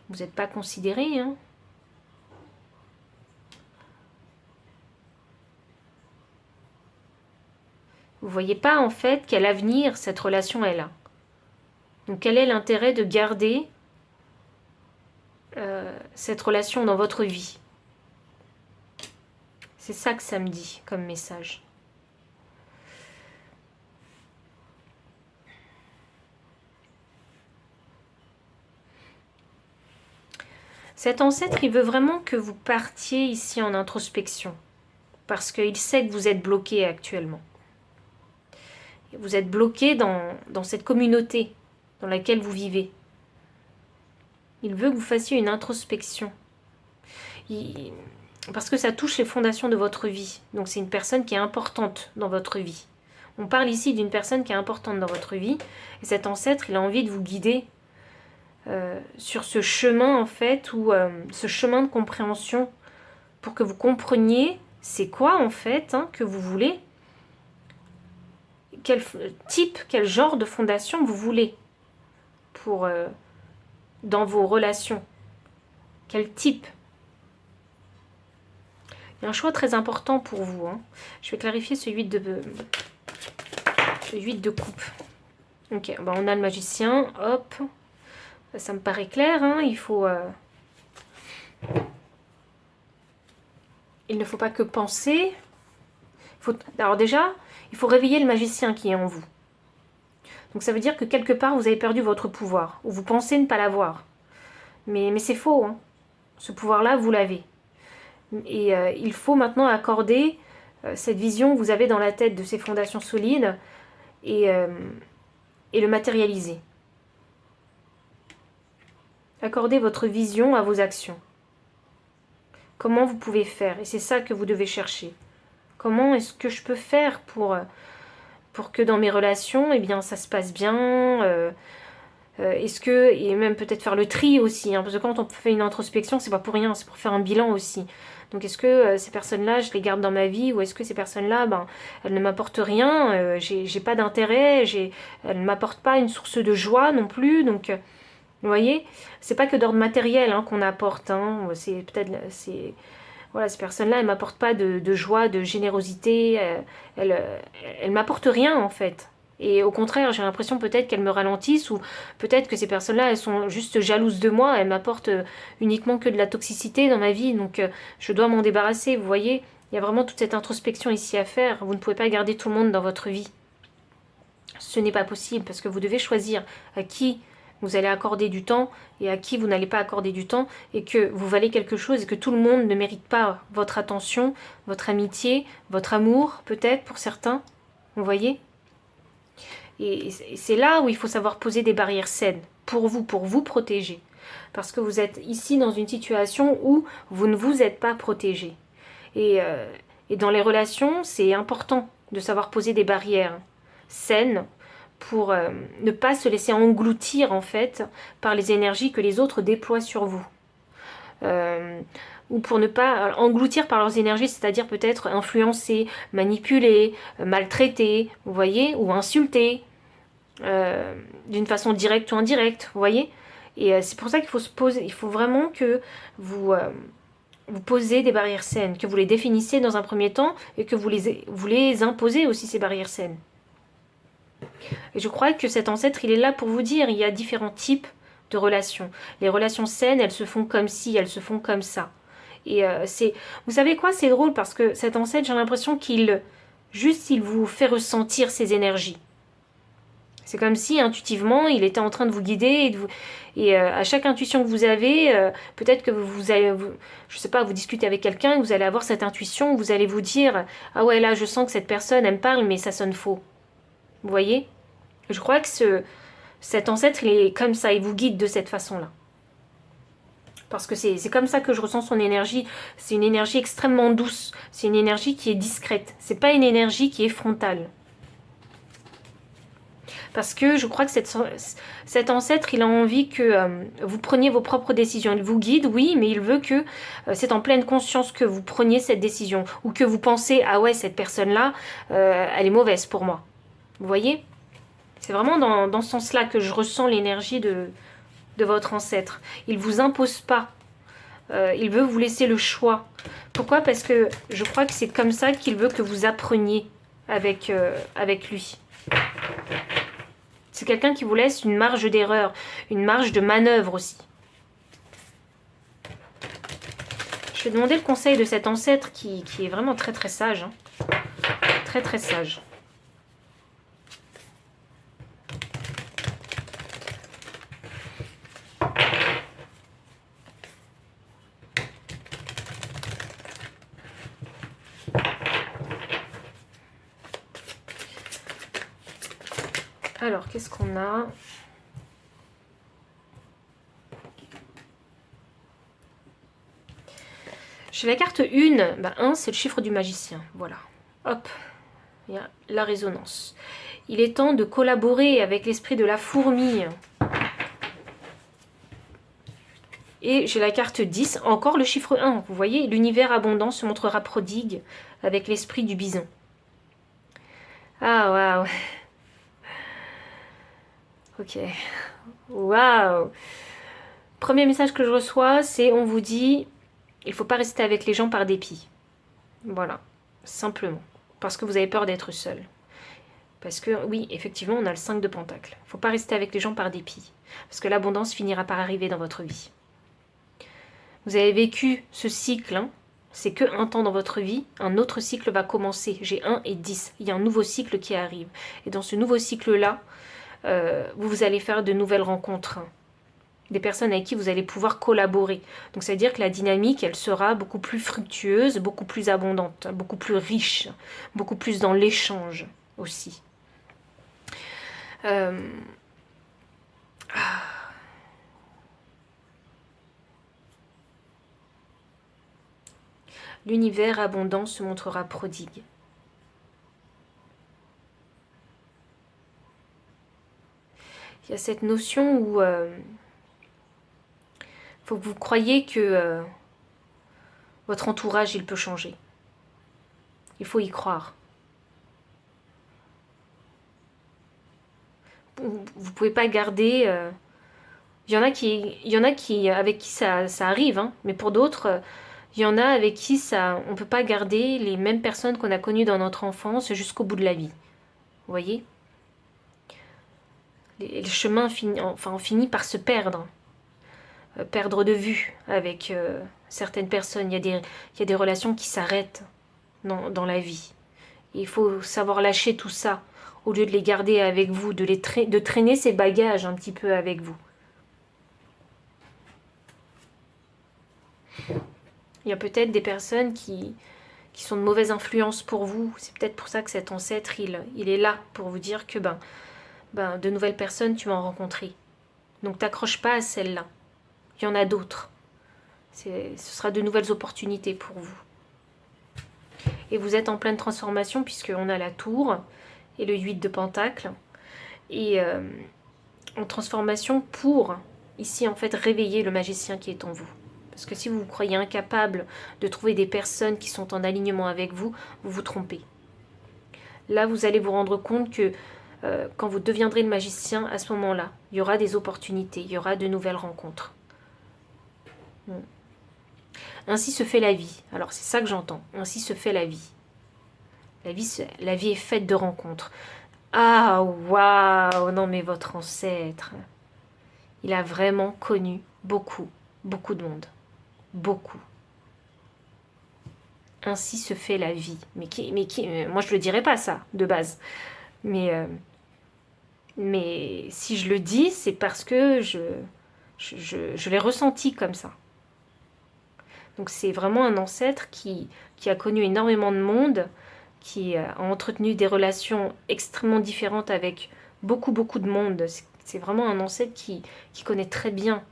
vous n'êtes pas considéré. Hein. Vous ne voyez pas en fait quel avenir cette relation elle a. Donc quel est l'intérêt de garder cette relation dans votre vie? C'est ça que ça me dit comme message. Cet ancêtre, il veut vraiment que vous partiez ici en introspection. Parce qu'il sait que vous êtes bloqué actuellement. Vous êtes bloqué dans cette communauté dans laquelle vous vivez. Il veut que vous fassiez une introspection. Parce que ça touche les fondations de votre vie. Donc c'est une personne qui est importante dans votre vie. On parle ici d'une personne qui est importante dans votre vie. Et cet ancêtre, il a envie de vous guider sur ce chemin, en fait, ou ce chemin de compréhension, pour que vous compreniez c'est quoi, en fait, que vous voulez. Quel type, quel genre de fondation vous voulez pour dans vos relations. Quel type. Il y a un choix très important pour vous. Je vais clarifier ce 8 de coupe. Ok, on a le magicien. Hop. Ça me paraît clair. Il faut... Il ne faut pas que penser. Alors déjà, il faut réveiller le magicien qui est en vous. Donc ça veut dire que quelque part, vous avez perdu votre pouvoir. Ou vous pensez ne pas l'avoir. Mais c'est faux. Ce pouvoir-là, vous l'avez. Et il faut maintenant accorder cette vision que vous avez dans la tête de ces fondations solides et le matérialiser. Accordez votre vision à vos actions. Comment vous pouvez faire? Et c'est ça que vous devez chercher. Comment est-ce que je peux faire pour que dans mes relations, eh bien, ça se passe bien est-ce que, et même peut-être faire le tri aussi, parce que quand on fait une introspection, c'est pas pour rien, c'est pour faire un bilan aussi. Donc est-ce que ces personnes-là, je les garde dans ma vie, ou est-ce que ces personnes-là, elles ne m'apportent rien, j'ai pas d'intérêt, elles ne m'apportent pas une source de joie non plus, donc vous voyez, c'est pas que d'ordre matériel qu'on apporte, c'est peut-être, voilà, ces personnes-là, elles m'apportent pas de joie, de générosité, elles m'apportent rien en fait. Et au contraire, j'ai l'impression peut-être qu'elles me ralentissent ou peut-être que ces personnes-là, elles sont juste jalouses de moi, elles m'apportent uniquement que de la toxicité dans ma vie, donc je dois m'en débarrasser, vous voyez. Il y a vraiment toute cette introspection ici à faire. Vous ne pouvez pas garder tout le monde dans votre vie. Ce n'est pas possible parce que vous devez choisir à qui vous allez accorder du temps et à qui vous n'allez pas accorder du temps et que vous valez quelque chose et que tout le monde ne mérite pas votre attention, votre amitié, votre amour peut-être pour certains, vous voyez. Et c'est là où il faut savoir poser des barrières saines pour vous protéger. Parce que vous êtes ici dans une situation où vous ne vous êtes pas protégé. Et dans les relations, c'est important de savoir poser des barrières saines pour ne pas se laisser engloutir en fait par les énergies que les autres déploient sur vous. Ou pour ne pas engloutir par leurs énergies, c'est-à-dire peut-être influencer, manipuler, maltraiter, vous voyez, ou insulter, d'une façon directe ou indirecte, vous voyez. Et c'est pour ça qu'il faut se poser, il faut vraiment que vous posez des barrières saines, que vous les définissez dans un premier temps et que vous les imposez aussi ces barrières saines. Et je crois que cet ancêtre, il est là pour vous dire, il y a différents types de relations. Les relations saines, elles se font comme ci, elles se font comme ça. Et vous savez quoi, c'est drôle parce que cet ancêtre, j'ai l'impression qu'il vous fait ressentir ses énergies. C'est comme si intuitivement, il était en train de vous guider et à chaque intuition que vous avez, peut-être que je sais pas, vous discutez avec quelqu'un et vous allez avoir cette intuition où vous allez vous dire, ah ouais, là, je sens que cette personne, elle me parle, mais ça sonne faux. Vous voyez? Je crois que cet ancêtre, il est comme ça, il vous guide de cette façon-là. Parce que c'est comme ça que je ressens son énergie. C'est une énergie extrêmement douce. C'est une énergie qui est discrète. C'est pas une énergie qui est frontale. Parce que je crois que cet ancêtre, il a envie que vous preniez vos propres décisions. Il vous guide, oui, mais il veut que c'est en pleine conscience que vous preniez cette décision. Ou que vous pensez, ah ouais, cette personne-là, elle est mauvaise pour moi. Vous voyez? C'est vraiment dans ce sens-là que je ressens l'énergie de votre ancêtre. Il ne vous impose pas. Il veut vous laisser le choix. Pourquoi? Parce que je crois que c'est comme ça qu'il veut que vous appreniez avec lui. C'est quelqu'un qui vous laisse une marge d'erreur, une marge de manœuvre aussi. Je vais demander le conseil de cet ancêtre qui est vraiment très très sage. Hein. Très très sage. Alors, qu'est-ce qu'on a? Chez la carte 1, 1 c'est le chiffre du magicien. Voilà. Hop, il y a la résonance. Il est temps de collaborer avec l'esprit de la fourmi. Et j'ai la carte 10, encore le chiffre 1. Vous voyez, l'univers abondant se montrera prodigue avec l'esprit du bison. Ah, waouh. Ok. Waouh. Premier message que je reçois, c'est on vous dit, il ne faut pas rester avec les gens par dépit. Voilà, simplement. Parce que vous avez peur d'être seul. Parce que, oui, effectivement, on a le 5 de Pentacle. Il ne faut pas rester avec les gens par dépit. Parce que l'abondance finira par arriver dans votre vie. Vous avez vécu ce cycle, hein. C'est que un temps dans votre vie, un autre cycle va commencer. J'ai 1 et 10. Il y a un nouveau cycle qui arrive. Et dans ce nouveau cycle-là, vous allez faire de nouvelles rencontres. Des personnes avec qui vous allez pouvoir collaborer. Donc ça veut dire que la dynamique, elle sera beaucoup plus fructueuse, beaucoup plus abondante, beaucoup plus riche, beaucoup plus dans l'échange aussi. L'univers abondant se montrera prodigue. Il y a cette notion où faut que vous croyez que votre entourage, il peut changer. Il faut y croire. Vous ne pouvez pas garder... il y en a qui avec qui ça arrive, hein, mais pour d'autres, il y en a avec qui on ne peut pas garder les mêmes personnes qu'on a connues dans notre enfance jusqu'au bout de la vie. Vous voyez ? Les chemins on finit par se perdre. Perdre de vue avec certaines personnes. Il y a des relations qui s'arrêtent dans la vie. Et il faut savoir lâcher tout ça, au lieu de les garder avec vous, de traîner ces bagages un petit peu avec vous. Il y a peut-être des personnes qui sont de mauvaise influence pour vous. C'est peut-être pour ça que cet ancêtre, il est là, pour vous dire que de nouvelles personnes, tu vas en rencontrer. Donc t'accroches pas à celle-là. Il y en a d'autres. Ce sera de nouvelles opportunités pour vous. Et vous êtes en pleine transformation puisqu'on a la tour et le 8 de Pentacle. Et en transformation pour, ici en fait, réveiller le magicien qui est en vous. Parce que si vous vous croyez incapable de trouver des personnes qui sont en alignement avec vous, vous vous trompez. Là, vous allez vous rendre compte que quand vous deviendrez le magicien, à ce moment-là, il y aura des opportunités, il y aura de nouvelles rencontres. Ainsi se fait la vie. Alors c'est ça que j'entends. Ainsi se fait la vie. La vie est faite de rencontres. Ah, waouh! Non mais votre ancêtre, il a vraiment connu beaucoup, beaucoup de monde. Beaucoup. Ainsi se fait la vie. Mais moi je le dirais pas ça, de base. Mais si je le dis, c'est parce que je l'ai ressenti comme ça. Donc c'est vraiment un ancêtre qui a connu énormément de monde, qui a entretenu des relations extrêmement différentes avec beaucoup, beaucoup de monde. C'est vraiment un ancêtre qui connaît très bien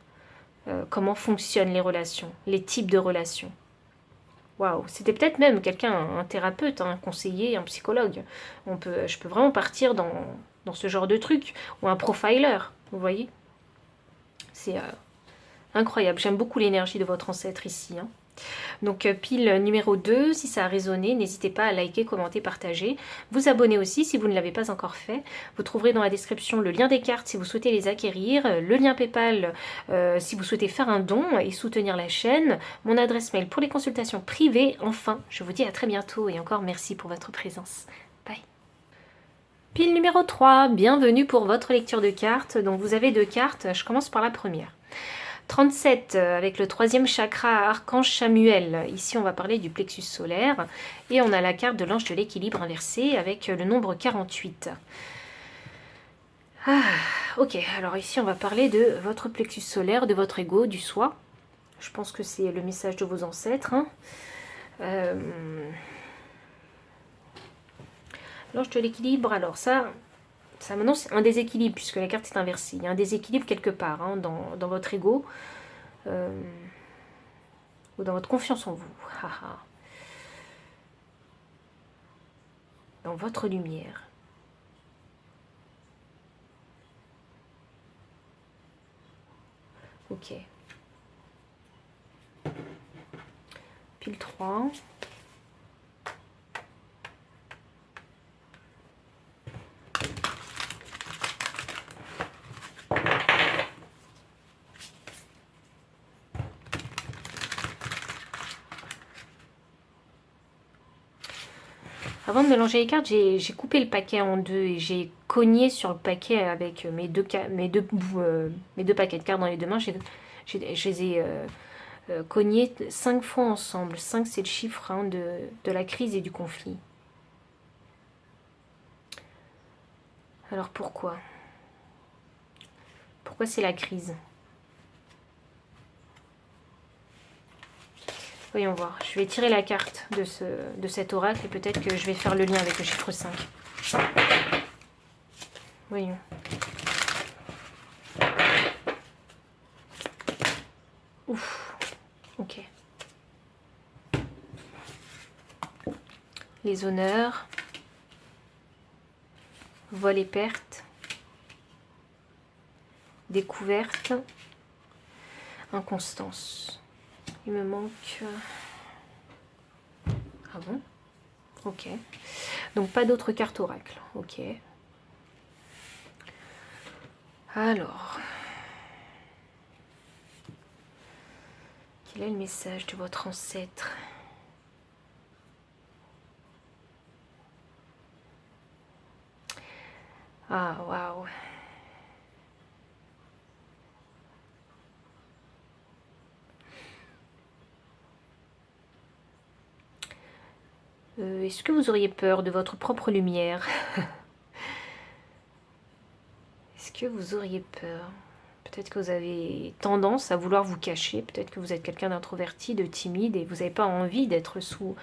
comment fonctionnent les relations, les types de relations. Waouh, c'était peut-être même quelqu'un, un thérapeute, un conseiller, un psychologue. Je peux vraiment partir dans ce genre de truc, ou un profiler, vous voyez. C'est incroyable, j'aime beaucoup l'énergie de votre ancêtre ici. Hein. Donc pile numéro 2, si ça a résonné, n'hésitez pas à liker, commenter, partager. Vous abonner aussi si vous ne l'avez pas encore fait. Vous trouverez dans la description le lien des cartes si vous souhaitez les acquérir, le lien PayPal si vous souhaitez faire un don et soutenir la chaîne, mon adresse mail pour les consultations privées. Enfin, je vous dis à très bientôt et encore merci pour votre présence. Bye. Pile numéro 3, bienvenue pour votre lecture de cartes. Donc vous avez 2 cartes, je commence par la première. 37 avec le 3e chakra, Archange Chamuel. Ici on va parler du plexus solaire. Et on a la carte de l'ange de l'équilibre inversé avec le nombre 48. Ah, ok, alors ici on va parler de votre plexus solaire, de votre ego, du soi. Je pense que c'est le message de vos ancêtres. Hein. L'ange de l'équilibre, alors ça m'annonce un déséquilibre puisque la carte est inversée. Il y a un déséquilibre quelque part hein, dans votre ego ou dans votre confiance en vous. Dans votre lumière. Ok. Pile 3. Avant de mélanger les cartes, j'ai coupé le paquet en deux et j'ai cogné sur le paquet avec mes deux paquets de cartes dans les deux mains. Je les ai cognés 5 fois ensemble. 5, c'est le chiffre hein, de la crise et du conflit. Alors pourquoi? Pourquoi c'est la crise? Voyons voir. Je vais tirer la carte de cet oracle et peut-être que je vais faire le lien avec le chiffre 5. Voyons. Ouf. Ok. Les honneurs. Vol et perte. Découverte. Inconstance. Il me manque... Ah bon? Ok. Donc pas d'autres cartes oracle. Ok. Alors... Quel est le message de votre ancêtre? Ah, waouh. Est-ce que vous auriez peur de votre propre lumière? Est-ce que vous auriez peur? Peut-être que vous avez tendance à vouloir vous cacher. Peut-être que vous êtes quelqu'un d'introverti, de timide et vous n'avez pas envie d'être sous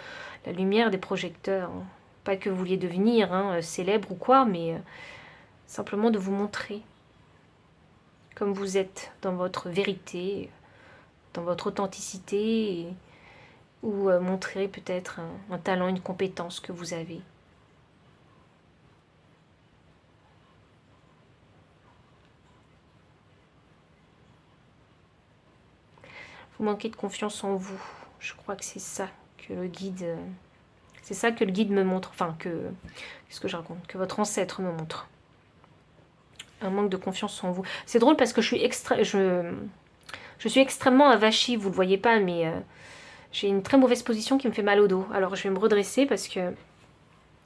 la lumière des projecteurs. Pas que vous vouliez devenir hein, célèbre ou quoi, mais simplement de vous montrer comme vous êtes dans votre vérité, dans votre authenticité, ou montrer peut-être un talent, une compétence que vous avez. Vous manquez de confiance en vous. Je crois que c'est ça que le guide... C'est ça que le guide me montre. Enfin, qu'est-ce que je raconte? Que votre ancêtre me montre. Un manque de confiance en vous. C'est drôle parce que je suis extrêmement avachie, vous le voyez pas, mais j'ai une très mauvaise position qui me fait mal au dos. Alors je vais me redresser parce que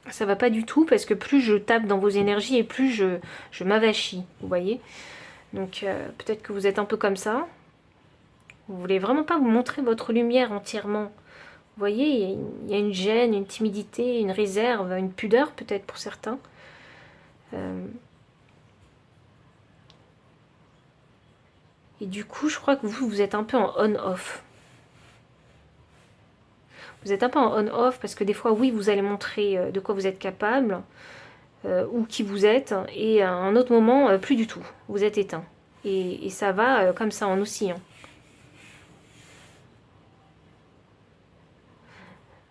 ça va pas du tout, parce que plus je tape dans vos énergies et plus je m'avachis, vous voyez. Donc peut-être que vous êtes un peu comme ça. Vous voulez vraiment pas vous montrer votre lumière entièrement. Vous voyez, il y a une gêne, une timidité, une réserve, une pudeur peut-être pour certains. Et du coup, je crois que vous êtes un peu en on-off. Vous êtes un peu en on-off parce que des fois, oui, vous allez montrer de quoi vous êtes capable ou qui vous êtes. Et à un autre moment, plus du tout. Vous êtes éteint. Et ça va comme ça, en oscillant.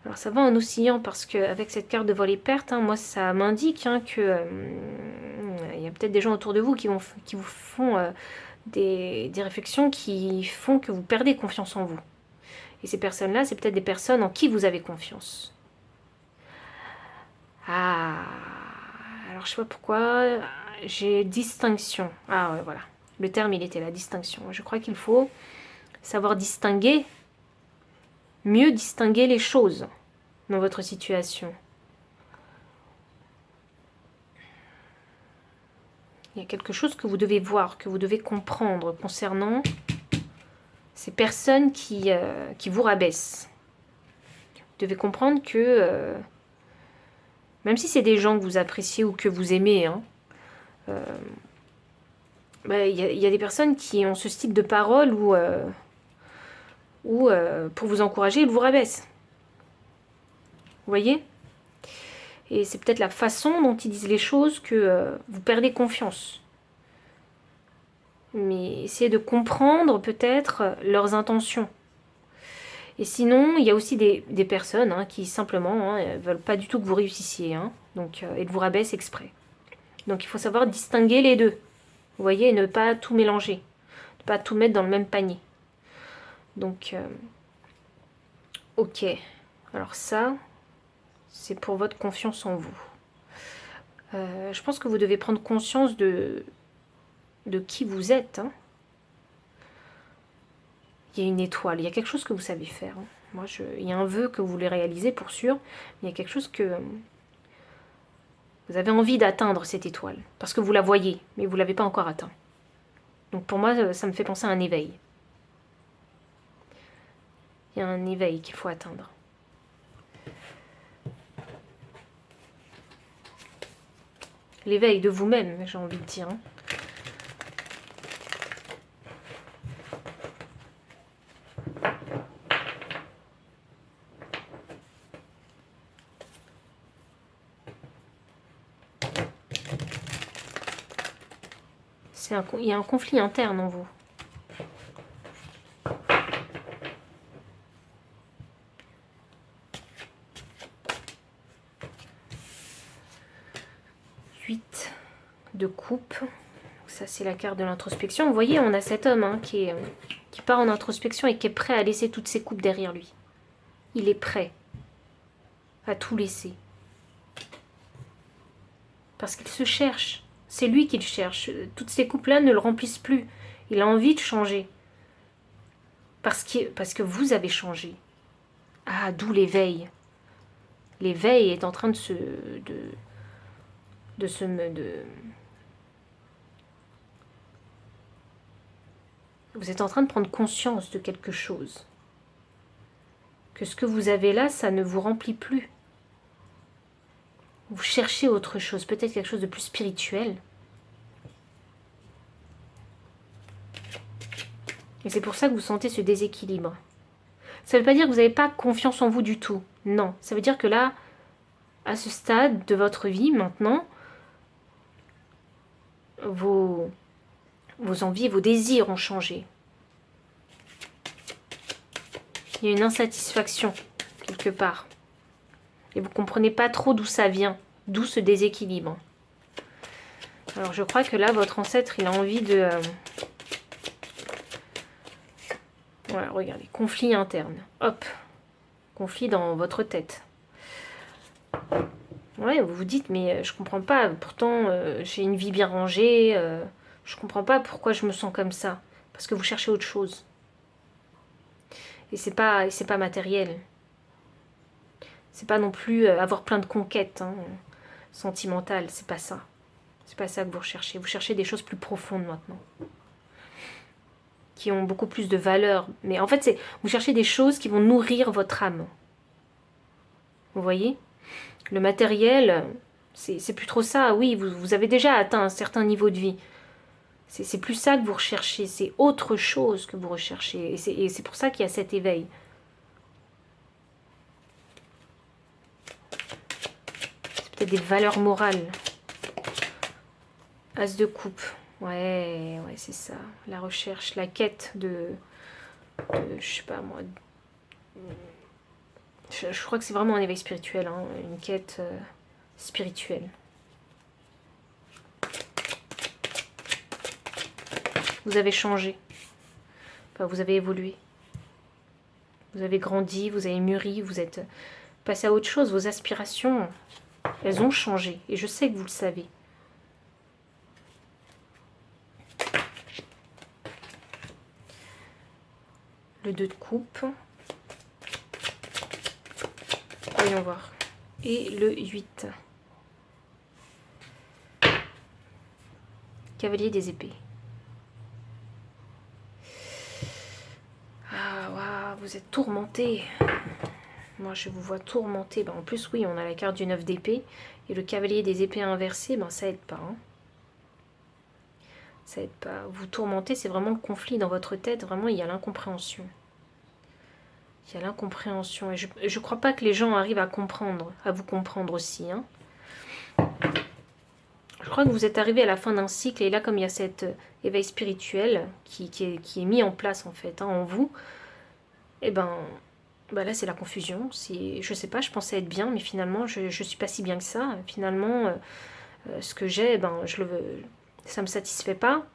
Alors ça va en oscillant parce qu'avec cette carte de vol et perte, hein, moi ça m'indique hein, que il y a peut-être des gens autour de vous qui vous font des réflexions qui font que vous perdez confiance en vous. Et ces personnes-là, c'est peut-être des personnes en qui vous avez confiance. Ah, alors je sais pas pourquoi, j'ai distinction. Ah ouais, voilà, le terme il était là, distinction. Je crois qu'il faut savoir distinguer, mieux distinguer les choses dans votre situation. Il y a quelque chose que vous devez voir, que vous devez comprendre concernant ces personnes qui vous rabaissent. Vous devez comprendre que, même si c'est des gens que vous appréciez ou que vous aimez, hein, y a des personnes qui ont ce style de parole où pour vous encourager, ils vous rabaissent. Vous voyez? Et c'est peut-être la façon dont ils disent les choses que vous perdez confiance. Mais essayez de comprendre peut-être leurs intentions. Et sinon, il y a aussi des personnes hein, qui simplement ne veulent pas du tout que vous réussissiez. Hein, donc, et vous rabaissent exprès. Donc il faut savoir distinguer les deux. Vous voyez, et ne pas tout mélanger. Ne pas tout mettre dans le même panier. Donc, ok. Alors ça, c'est pour votre confiance en vous. Je pense que vous devez prendre conscience de qui vous êtes. Hein. Il y a une étoile, il y a quelque chose que vous savez faire. Hein. Moi, il y a un vœu que vous voulez réaliser pour sûr, mais il y a quelque chose que vous avez envie d'atteindre, cette étoile. Parce que vous la voyez, mais vous ne l'avez pas encore atteint. Donc pour moi, ça me fait penser à un éveil. Il y a un éveil qu'il faut atteindre. L'éveil de vous-même, j'ai envie de dire. Hein. Il y a un conflit interne en vous. De coupe. Ça, c'est la carte de l'introspection. Vous voyez, on a cet homme hein, qui part en introspection et qui est prêt à laisser toutes ses coupes derrière lui. Il est prêt à tout laisser. Parce qu'il se cherche. C'est lui qui le cherche. Toutes ces coupes-là ne le remplissent plus. Il a envie de changer. Parce que vous avez changé. Ah, d'où l'éveil. L'éveil est en train vous êtes en train de prendre conscience de quelque chose. Que ce que vous avez là, ça ne vous remplit plus. Vous cherchez autre chose, peut-être quelque chose de plus spirituel. Et c'est pour ça que vous sentez ce déséquilibre. Ça ne veut pas dire que vous n'avez pas confiance en vous du tout. Non, ça veut dire que là, à ce stade de votre vie, maintenant, vos envies et vos désirs ont changé. Il y a une insatisfaction, quelque part. Et vous ne comprenez pas trop d'où ça vient, d'où ce déséquilibre. Alors je crois que là, votre ancêtre, il a envie de... Voilà, regardez, conflit interne. Hop, conflit dans votre tête. Ouais, vous vous dites, mais je comprends pas, pourtant j'ai une vie bien rangée, je comprends pas pourquoi je me sens comme ça. Parce que vous cherchez autre chose. Et c'est pas matériel. C'est pas non plus avoir plein de conquêtes hein, sentimentales, c'est pas ça. C'est pas ça que vous recherchez. Vous cherchez des choses plus profondes maintenant. Qui ont beaucoup plus de valeur. Mais en fait, vous cherchez des choses qui vont nourrir votre âme. Vous voyez ? Le matériel, c'est plus trop ça. Oui, vous avez déjà atteint un certain niveau de vie. C'est plus ça que vous recherchez. C'est autre chose que vous recherchez. Et c'est pour ça qu'il y a cet éveil. C'est peut-être des valeurs morales. As de coupe. Ouais, c'est ça. La recherche, la quête de je sais pas moi. Je crois que c'est vraiment un éveil spirituel, hein, une quête spirituelle. Vous avez changé. Enfin, vous avez évolué. Vous avez grandi, vous avez mûri, vous êtes passé à autre chose. Vos aspirations, elles ont changé. Et je sais que vous le savez. Le 2 de coupe. Voyons voir. Et le 8. Cavalier des épées. Ah, waouh, vous êtes tourmenté. Moi, je vous vois tourmenté. En plus, oui, on a la carte du 9 d'épée. Et le cavalier des épées inversé, ça aide pas. Hein. Ça aide pas. Vous tourmentez, c'est vraiment le conflit dans votre tête. Vraiment, il y a l'incompréhension. Il y a l'incompréhension. Et je crois pas que les gens arrivent à comprendre, à vous comprendre aussi. Hein. Je crois que vous êtes arrivé à la fin d'un cycle. Et là, comme il y a cet éveil spirituel qui est mis en place, en fait, en vous, et là, c'est la confusion. Je sais pas, je pensais être bien, mais finalement, je suis pas si bien que ça. Finalement, ce que j'ai, ça me satisfait pas.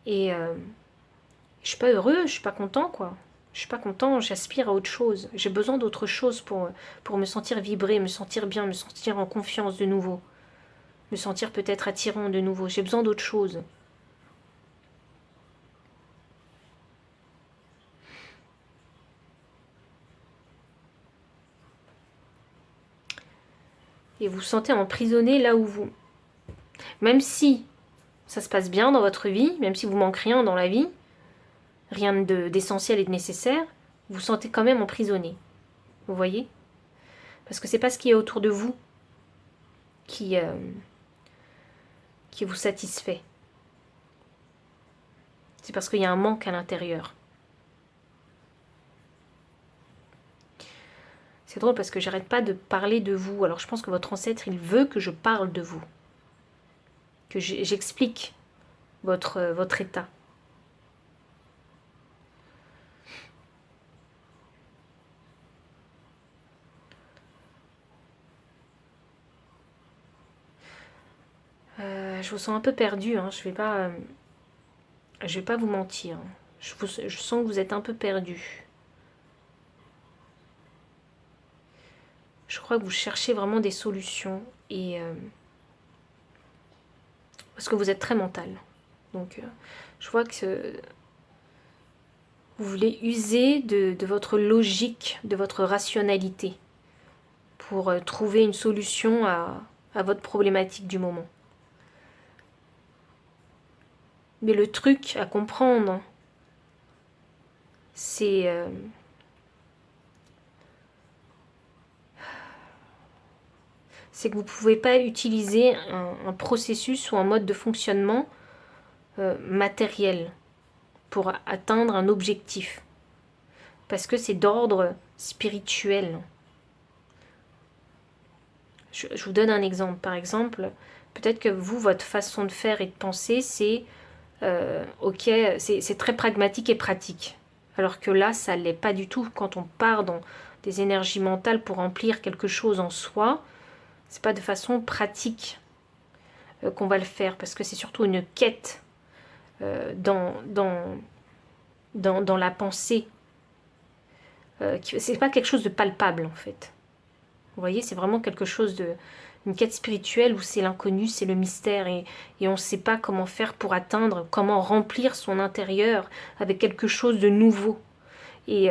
Et je suis pas heureux, je suis pas content, quoi. Je suis pas content, j'aspire à autre chose. J'ai besoin d'autre chose pour me sentir vibrer, me sentir bien, me sentir en confiance de nouveau. Me sentir peut-être attirant de nouveau. J'ai besoin d'autre chose. Et vous vous sentez emprisonné là où vous... Même si ça se passe bien dans votre vie, même si vous manque rien dans la vie, rien d'essentiel et de nécessaire, vous vous sentez quand même emprisonné. Vous voyez? Parce que c'est pas ce qui est autour de vous qui vous satisfait. C'est parce qu'il y a un manque à l'intérieur. C'est drôle parce que j'arrête pas de parler de vous. Alors je pense que votre ancêtre, il veut que je parle de vous. Que j'explique votre état. Je vous sens un peu perdu. Hein. Je vais pas vous mentir. Je sens que vous êtes un peu perdu. Je crois que vous cherchez vraiment des solutions et parce que vous êtes très mental. Donc je vois que vous voulez user de votre logique, de votre rationalité pour trouver une solution à votre problématique du moment. Mais le truc à comprendre, c'est que vous ne pouvez pas utiliser un processus ou un mode de fonctionnement matériel pour atteindre un objectif. Parce que c'est d'ordre spirituel. Je vous donne un exemple. Par exemple, peut-être que vous, votre façon de faire et de penser, c'est ok, c'est très pragmatique et pratique. Alors que là, ça ne l'est pas du tout. Quand on part dans des énergies mentales pour remplir quelque chose en soi, c'est pas de façon pratique qu'on va le faire, parce que c'est surtout une quête dans la pensée. C'est pas quelque chose de palpable en fait. Vous voyez, c'est vraiment quelque chose une quête spirituelle où c'est l'inconnu, c'est le mystère et on ne sait pas comment faire pour atteindre, comment remplir son intérieur avec quelque chose de nouveau. Et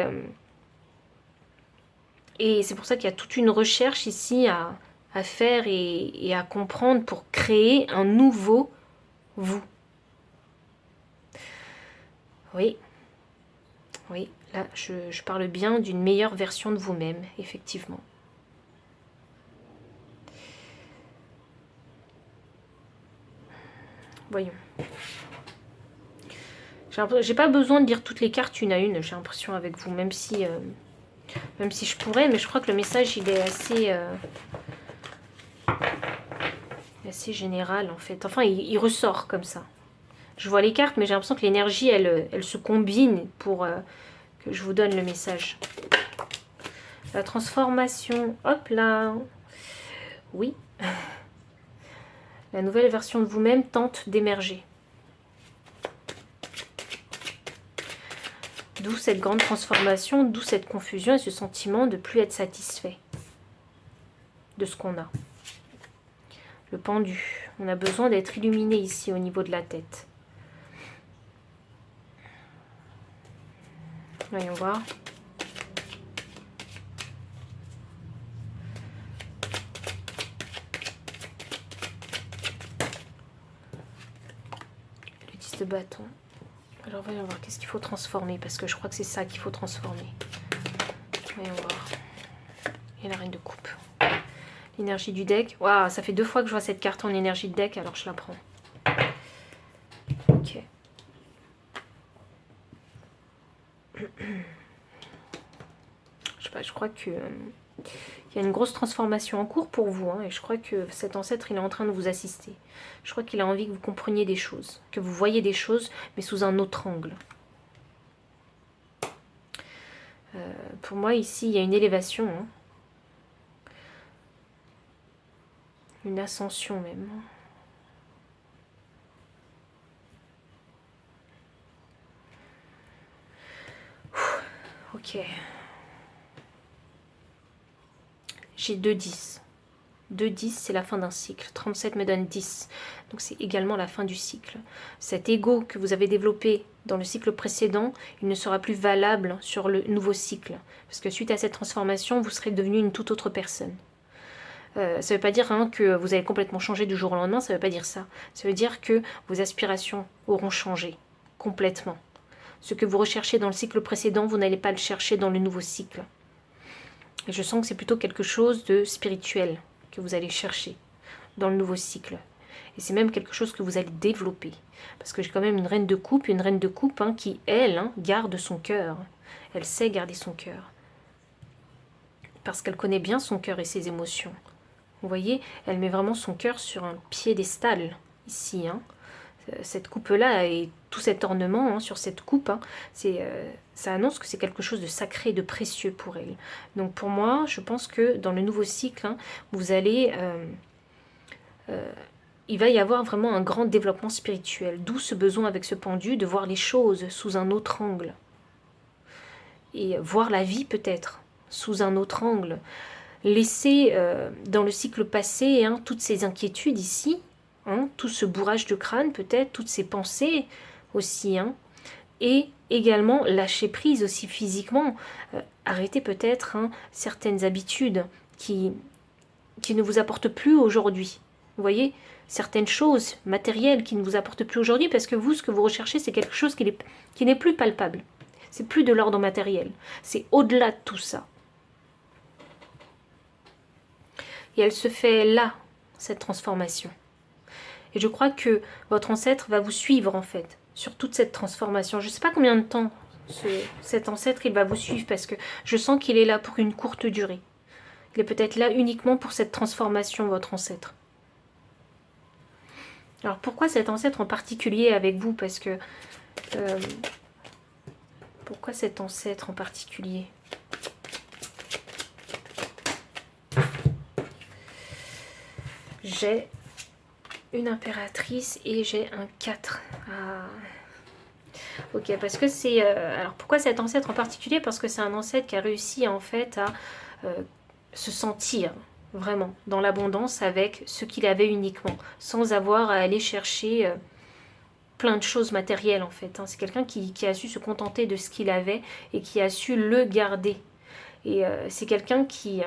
c'est pour ça qu'il y a toute une recherche ici à faire et à comprendre pour créer un nouveau vous. Oui, oui, là je parle bien d'une meilleure version de vous-même, effectivement. Voyons. J'ai pas besoin de lire toutes les cartes une à une, j'ai l'impression avec vous, même si je pourrais, mais je crois que le message il est assez général en fait. Enfin, il ressort comme ça. Je vois les cartes, mais j'ai l'impression que l'énergie, elle se combine pour que je vous donne le message. La transformation, hop là. Oui. La nouvelle version de vous-même tente d'émerger. D'où cette grande transformation, d'où cette confusion et ce sentiment de ne plus être satisfait de ce qu'on a. Le pendu. On a besoin d'être illuminé ici au niveau de la tête. Voyons voir. l'as de bâton. Alors voyons voir, qu'est-ce qu'il faut transformer? Parce que je crois que c'est ça qu'il faut transformer. Voyons voir. Et la reine de coupe. L'énergie du deck. Waouh, ça fait 2 fois que je vois cette carte en énergie de deck, alors je la prends. Ok. Je sais pas, je crois que il y a une grosse transformation en cours pour vous, hein, et je crois que cet ancêtre, il est en train de vous assister. Je crois qu'il a envie que vous compreniez des choses, que vous voyez des choses, mais sous un autre angle. Pour moi, ici, il y a une élévation, hein. Une ascension même. Ok. J'ai 2-10. 2-10, c'est la fin d'un cycle. 37 me donne 10. Donc c'est également la fin du cycle. Cet ego que vous avez développé dans le cycle précédent, il ne sera plus valable sur le nouveau cycle. Parce que suite à cette transformation, vous serez devenu une toute autre personne. Ça ne veut pas dire que vous allez complètement changer du jour au lendemain, ça ne veut pas dire ça. Ça veut dire que vos aspirations auront changé complètement. Ce que vous recherchez dans le cycle précédent, vous n'allez pas le chercher dans le nouveau cycle. Et je sens que c'est plutôt quelque chose de spirituel que vous allez chercher dans le nouveau cycle. Et c'est même quelque chose que vous allez développer. Parce que j'ai quand même une reine de coupe qui, elle, garde son cœur. Elle sait garder son cœur. Parce qu'elle connaît bien son cœur et ses émotions. Vous voyez, elle met vraiment son cœur sur un piédestal, ici. Cette coupe-là et tout cet ornement sur cette coupe, ça annonce que c'est quelque chose de sacré, de précieux pour elle. Donc pour moi, je pense que dans le nouveau cycle, vous allez... il va y avoir vraiment un grand développement spirituel. D'où ce besoin avec ce pendu de voir les choses sous un autre angle. Et voir la vie peut-être sous un autre angle. Laisser dans le cycle passé toutes ces inquiétudes ici, tout ce bourrage de crâne peut-être, toutes ces pensées aussi, et également lâcher prise aussi physiquement, arrêter peut-être certaines habitudes qui ne vous apportent plus aujourd'hui. Vous voyez, certaines choses matérielles qui ne vous apportent plus aujourd'hui, parce que vous, ce que vous recherchez, c'est quelque chose qui n'est plus palpable. C'est plus de l'ordre matériel. C'est au-delà de tout ça. Et elle se fait là, cette transformation. Et je crois que votre ancêtre va vous suivre en fait, sur toute cette transformation. Je ne sais pas combien de temps cet ancêtre il va vous suivre, parce que je sens qu'il est là pour une courte durée. Il est peut-être là uniquement pour cette transformation, votre ancêtre. Alors pourquoi cet ancêtre en particulier avec vous? Parce que... pourquoi cet ancêtre en particulier? J'ai une impératrice et j'ai un 4. Ah. Ok, parce que c'est... alors pourquoi cet ancêtre en particulier? Parce que c'est un ancêtre qui a réussi en fait à se sentir vraiment dans l'abondance avec ce qu'il avait uniquement, sans avoir à aller chercher plein de choses matérielles en fait. C'est quelqu'un qui a su se contenter de ce qu'il avait et qui a su le garder. Et c'est quelqu'un qui...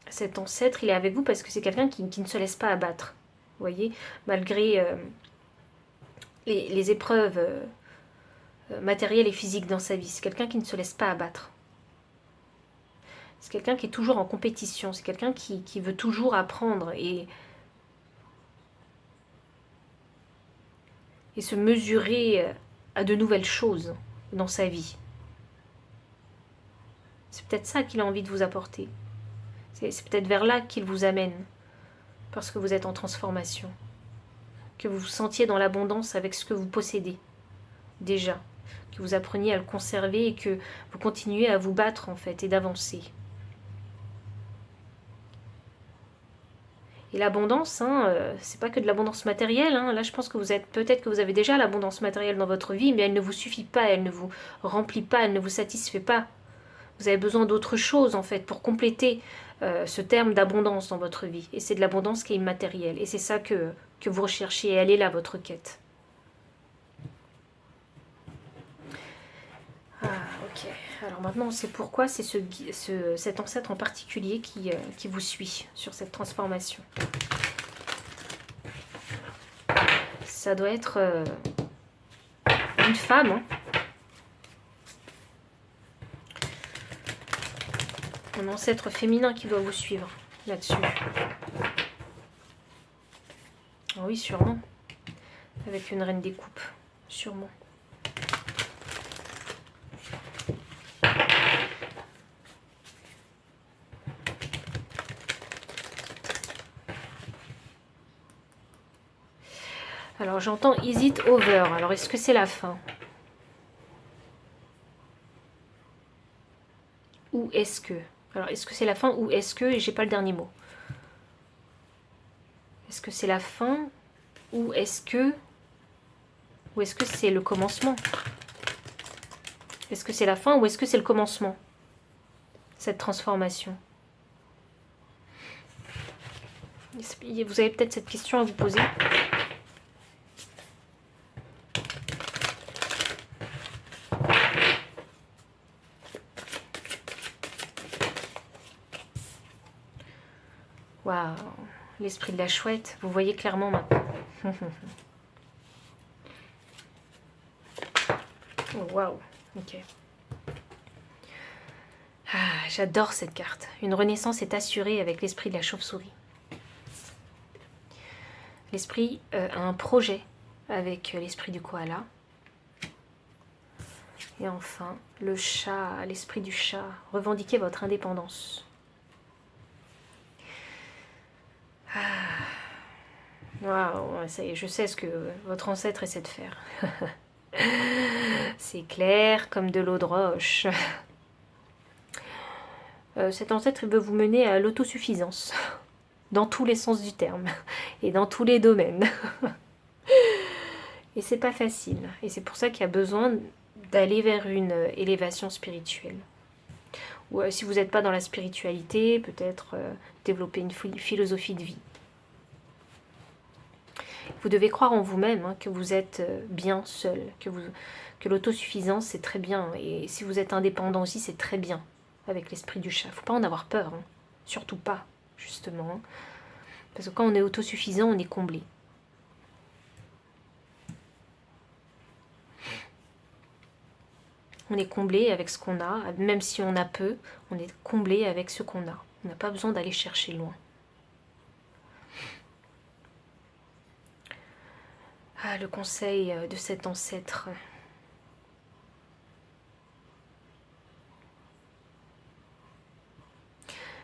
cet ancêtre, il est avec vous parce que c'est quelqu'un qui ne se laisse pas abattre. Vous voyez, malgré les épreuves matérielles et physiques dans sa vie, c'est quelqu'un qui ne se laisse pas abattre. C'est quelqu'un qui est toujours en compétition, c'est quelqu'un qui veut toujours apprendre et se mesurer à de nouvelles choses dans sa vie. C'est peut-être ça qu'il a envie de vous apporter. C'est peut-être vers là qu'il vous amène, parce que vous êtes en transformation. Que vous vous sentiez dans l'abondance avec ce que vous possédez, déjà. Que vous appreniez à le conserver et que vous continuez à vous battre, en fait, et d'avancer. Et l'abondance, c'est pas que de l'abondance matérielle. Là, je pense que peut-être que vous avez déjà l'abondance matérielle dans votre vie, mais elle ne vous suffit pas, elle ne vous remplit pas, elle ne vous satisfait pas. Vous avez besoin d'autre chose, en fait, pour compléter ce terme d'abondance dans votre vie. Et c'est de l'abondance qui est immatérielle. Et c'est ça que vous recherchez. Et elle est là, votre quête. Ah, ok. Alors maintenant, on sait pourquoi c'est cet ancêtre en particulier qui vous suit sur cette transformation. Ça doit être une femme. Hein. Un ancêtre féminin qui doit vous suivre là-dessus. Ah oui, sûrement. Avec une reine des coupes, sûrement. Alors j'entends is it over. Alors est-ce que c'est la fin? Ou est-ce que? Alors est-ce que c'est la fin ou est-ce que? Et j'ai pas le dernier mot. Est-ce que c'est la fin ou est-ce que? Ou est-ce que c'est le commencement? Est-ce que c'est la fin ou est-ce que c'est le commencement? Cette transformation. Vous avez peut-être cette question à vous poser. Waouh, l'esprit de la chouette, vous voyez clairement maintenant. Oh, waouh, ok. Ah, j'adore cette carte. Une renaissance est assurée avec l'esprit de la chauve-souris. L'esprit a un projet avec l'esprit du koala. Et enfin, le chat, l'esprit du chat. Revendiquez votre indépendance. Waouh, ça y est, je sais ce que votre ancêtre essaie de faire. C'est clair comme de l'eau de roche. Cet ancêtre veut vous mener à l'autosuffisance. Dans tous les sens du terme. Et dans tous les domaines. Et c'est pas facile. Et c'est pour ça qu'il y a besoin d'aller vers une élévation spirituelle. Ou si vous n'êtes pas dans la spiritualité, peut-être développer une philosophie de vie. Vous devez croire en vous-même, hein, que vous êtes bien seul, que l'autosuffisance c'est très bien. Et si vous êtes indépendant aussi, c'est très bien avec l'esprit du chat. Faut pas en avoir peur, hein. Surtout pas, justement. Hein. Parce que quand on est autosuffisant, on est comblé. On est comblé avec ce qu'on a, même si on a peu, on est comblé avec ce qu'on a. On n'a pas besoin d'aller chercher loin. Ah, le conseil de cet ancêtre.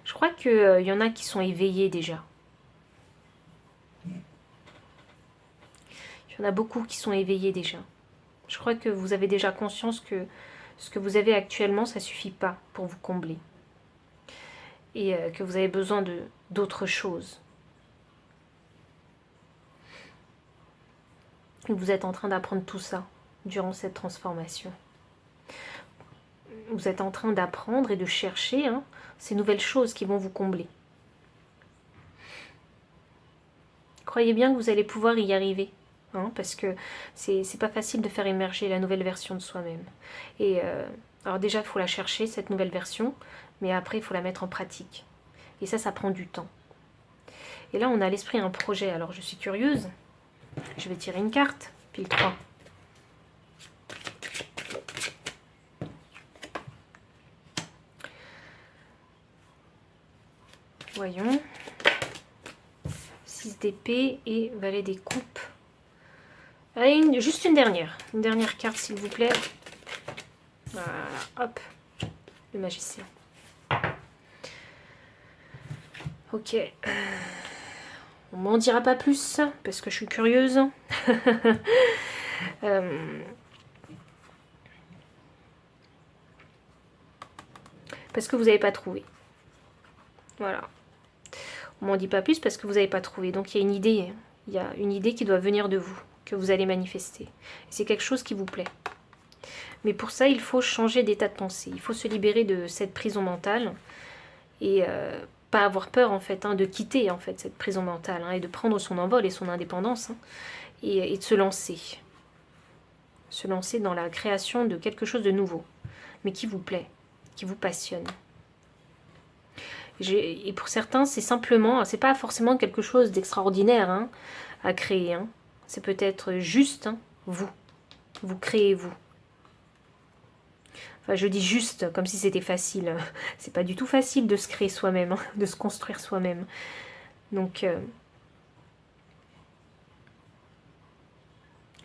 Je crois qu'il y en a qui sont éveillés déjà. Il y en a beaucoup qui sont éveillés déjà. Je crois que vous avez déjà conscience que ce que vous avez actuellement, ça ne suffit pas pour vous combler. Et que vous avez besoin d'autres choses. Et vous êtes en train d'apprendre tout ça durant cette transformation. Vous êtes en train d'apprendre et de chercher ces nouvelles choses qui vont vous combler. Croyez bien que vous allez pouvoir y arriver. Parce que c'est pas facile de faire émerger la nouvelle version de soi-même. Et alors déjà, il faut la chercher, cette nouvelle version, mais après, il faut la mettre en pratique. Et ça prend du temps. Et là, on a à l'esprit un projet. Alors, je suis curieuse. Je vais tirer une carte, pile 3. Voyons. 6 d'épée et valet des coupes. Allez, juste une dernière carte s'il vous plaît. Voilà, hop, le magicien. Ok, on m'en dira pas plus parce que je suis curieuse. Parce que vous n'avez pas trouvé. Voilà. On m'en dit pas plus parce que vous n'avez pas trouvé. Donc il y a une idée. Il y a une idée qui doit venir de vous, que vous allez manifester. C'est quelque chose qui vous plaît. Mais pour ça, il faut changer d'état de pensée. Il faut se libérer de cette prison mentale et pas avoir peur en fait, de quitter en fait cette prison mentale et de prendre son envol et son indépendance et de se lancer. Se lancer dans la création de quelque chose de nouveau, mais qui vous plaît, qui vous passionne. Et pour certains, c'est simplement, c'est pas forcément quelque chose d'extraordinaire à créer. C'est peut-être juste vous. vous créez vous. Enfin, je dis juste comme si c'était facile. C'est pas du tout facile de se créer soi-même, hein, de se construire soi-même. Donc,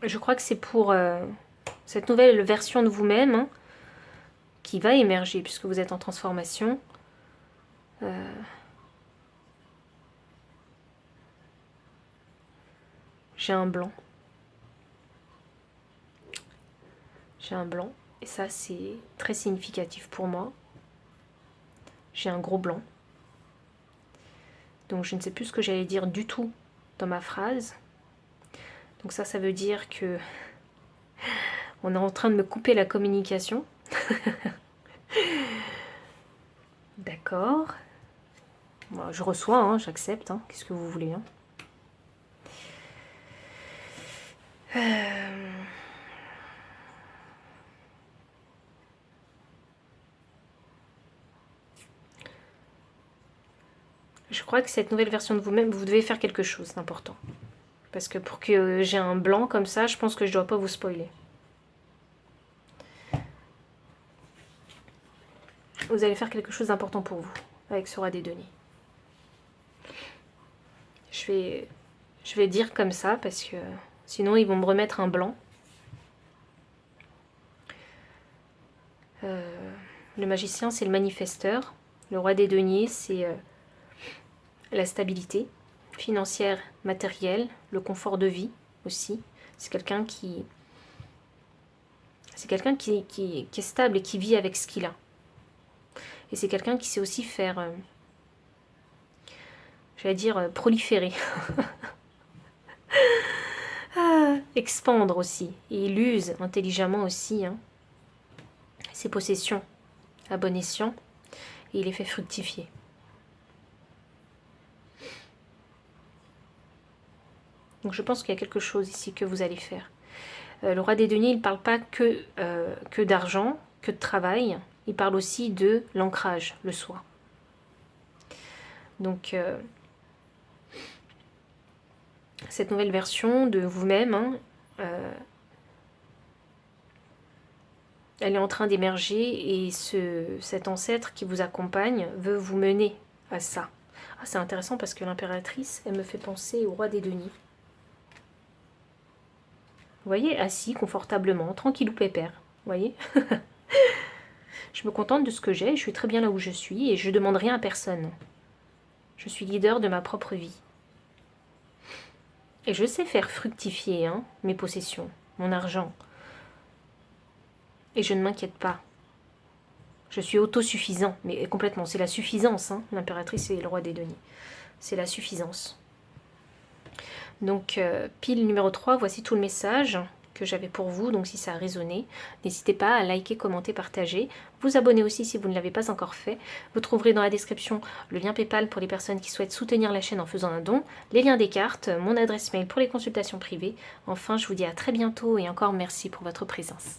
je crois que c'est pour cette nouvelle version de vous-même, hein, qui va émerger puisque vous êtes en transformation. J'ai un blanc. J'ai un blanc. Et ça, c'est très significatif pour moi. J'ai un gros blanc. Donc, je ne sais plus ce que j'allais dire du tout dans ma phrase. Donc ça veut dire que on est en train de me couper la communication. D'accord. Bon, je reçois, hein, j'accepte. Hein. Qu'est-ce que vous voulez, hein. Je crois que cette nouvelle version de vous-même, vous devez faire quelque chose d'important. Parce que pour que j'ai un blanc comme ça, je pense que je ne dois pas vous spoiler. Vous allez faire quelque chose d'important pour vous, avec ce roi des deniers. Je vais dire comme ça, parce que sinon ils vont me remettre un blanc. Le magicien, c'est le manifesteur. Le roi des deniers, c'est la stabilité financière, matérielle, le confort de vie aussi. C'est quelqu'un qui est stable et qui vit avec ce qu'il a. Et c'est quelqu'un qui sait aussi faire, j'allais dire, proliférer. Expandre aussi. Et il use intelligemment aussi, hein, ses possessions à bon escient. Et il les fait fructifier. Donc je pense qu'il y a quelque chose ici que vous allez faire. Le roi des deniers, il ne parle pas que d'argent, que de travail. Il parle aussi de l'ancrage, le soi. Donc, cette nouvelle version de vous-même, hein, elle est en train d'émerger et cet ancêtre qui vous accompagne veut vous mener à ça. Ah, c'est intéressant parce que l'impératrice, elle me fait penser au roi des deniers. Vous voyez, assis confortablement, tranquillou pépère. Vous voyez. Je me contente de ce que j'ai, je suis très bien là où je suis et je ne demande rien à personne. Je suis leader de ma propre vie. Et je sais faire fructifier, hein, mes possessions, mon argent. Et je ne m'inquiète pas. Je suis autosuffisant, mais complètement. C'est la suffisance, hein, l'impératrice et le roi des deniers. C'est la suffisance. Donc, pile numéro 3, voici tout le message que j'avais pour vous. Donc, si ça a résonné, n'hésitez pas à liker, commenter, partager. Vous abonner aussi si vous ne l'avez pas encore fait. Vous trouverez dans la description le lien PayPal pour les personnes qui souhaitent soutenir la chaîne en faisant un don, les liens des cartes, mon adresse mail pour les consultations privées. Enfin, je vous dis à très bientôt et encore merci pour votre présence.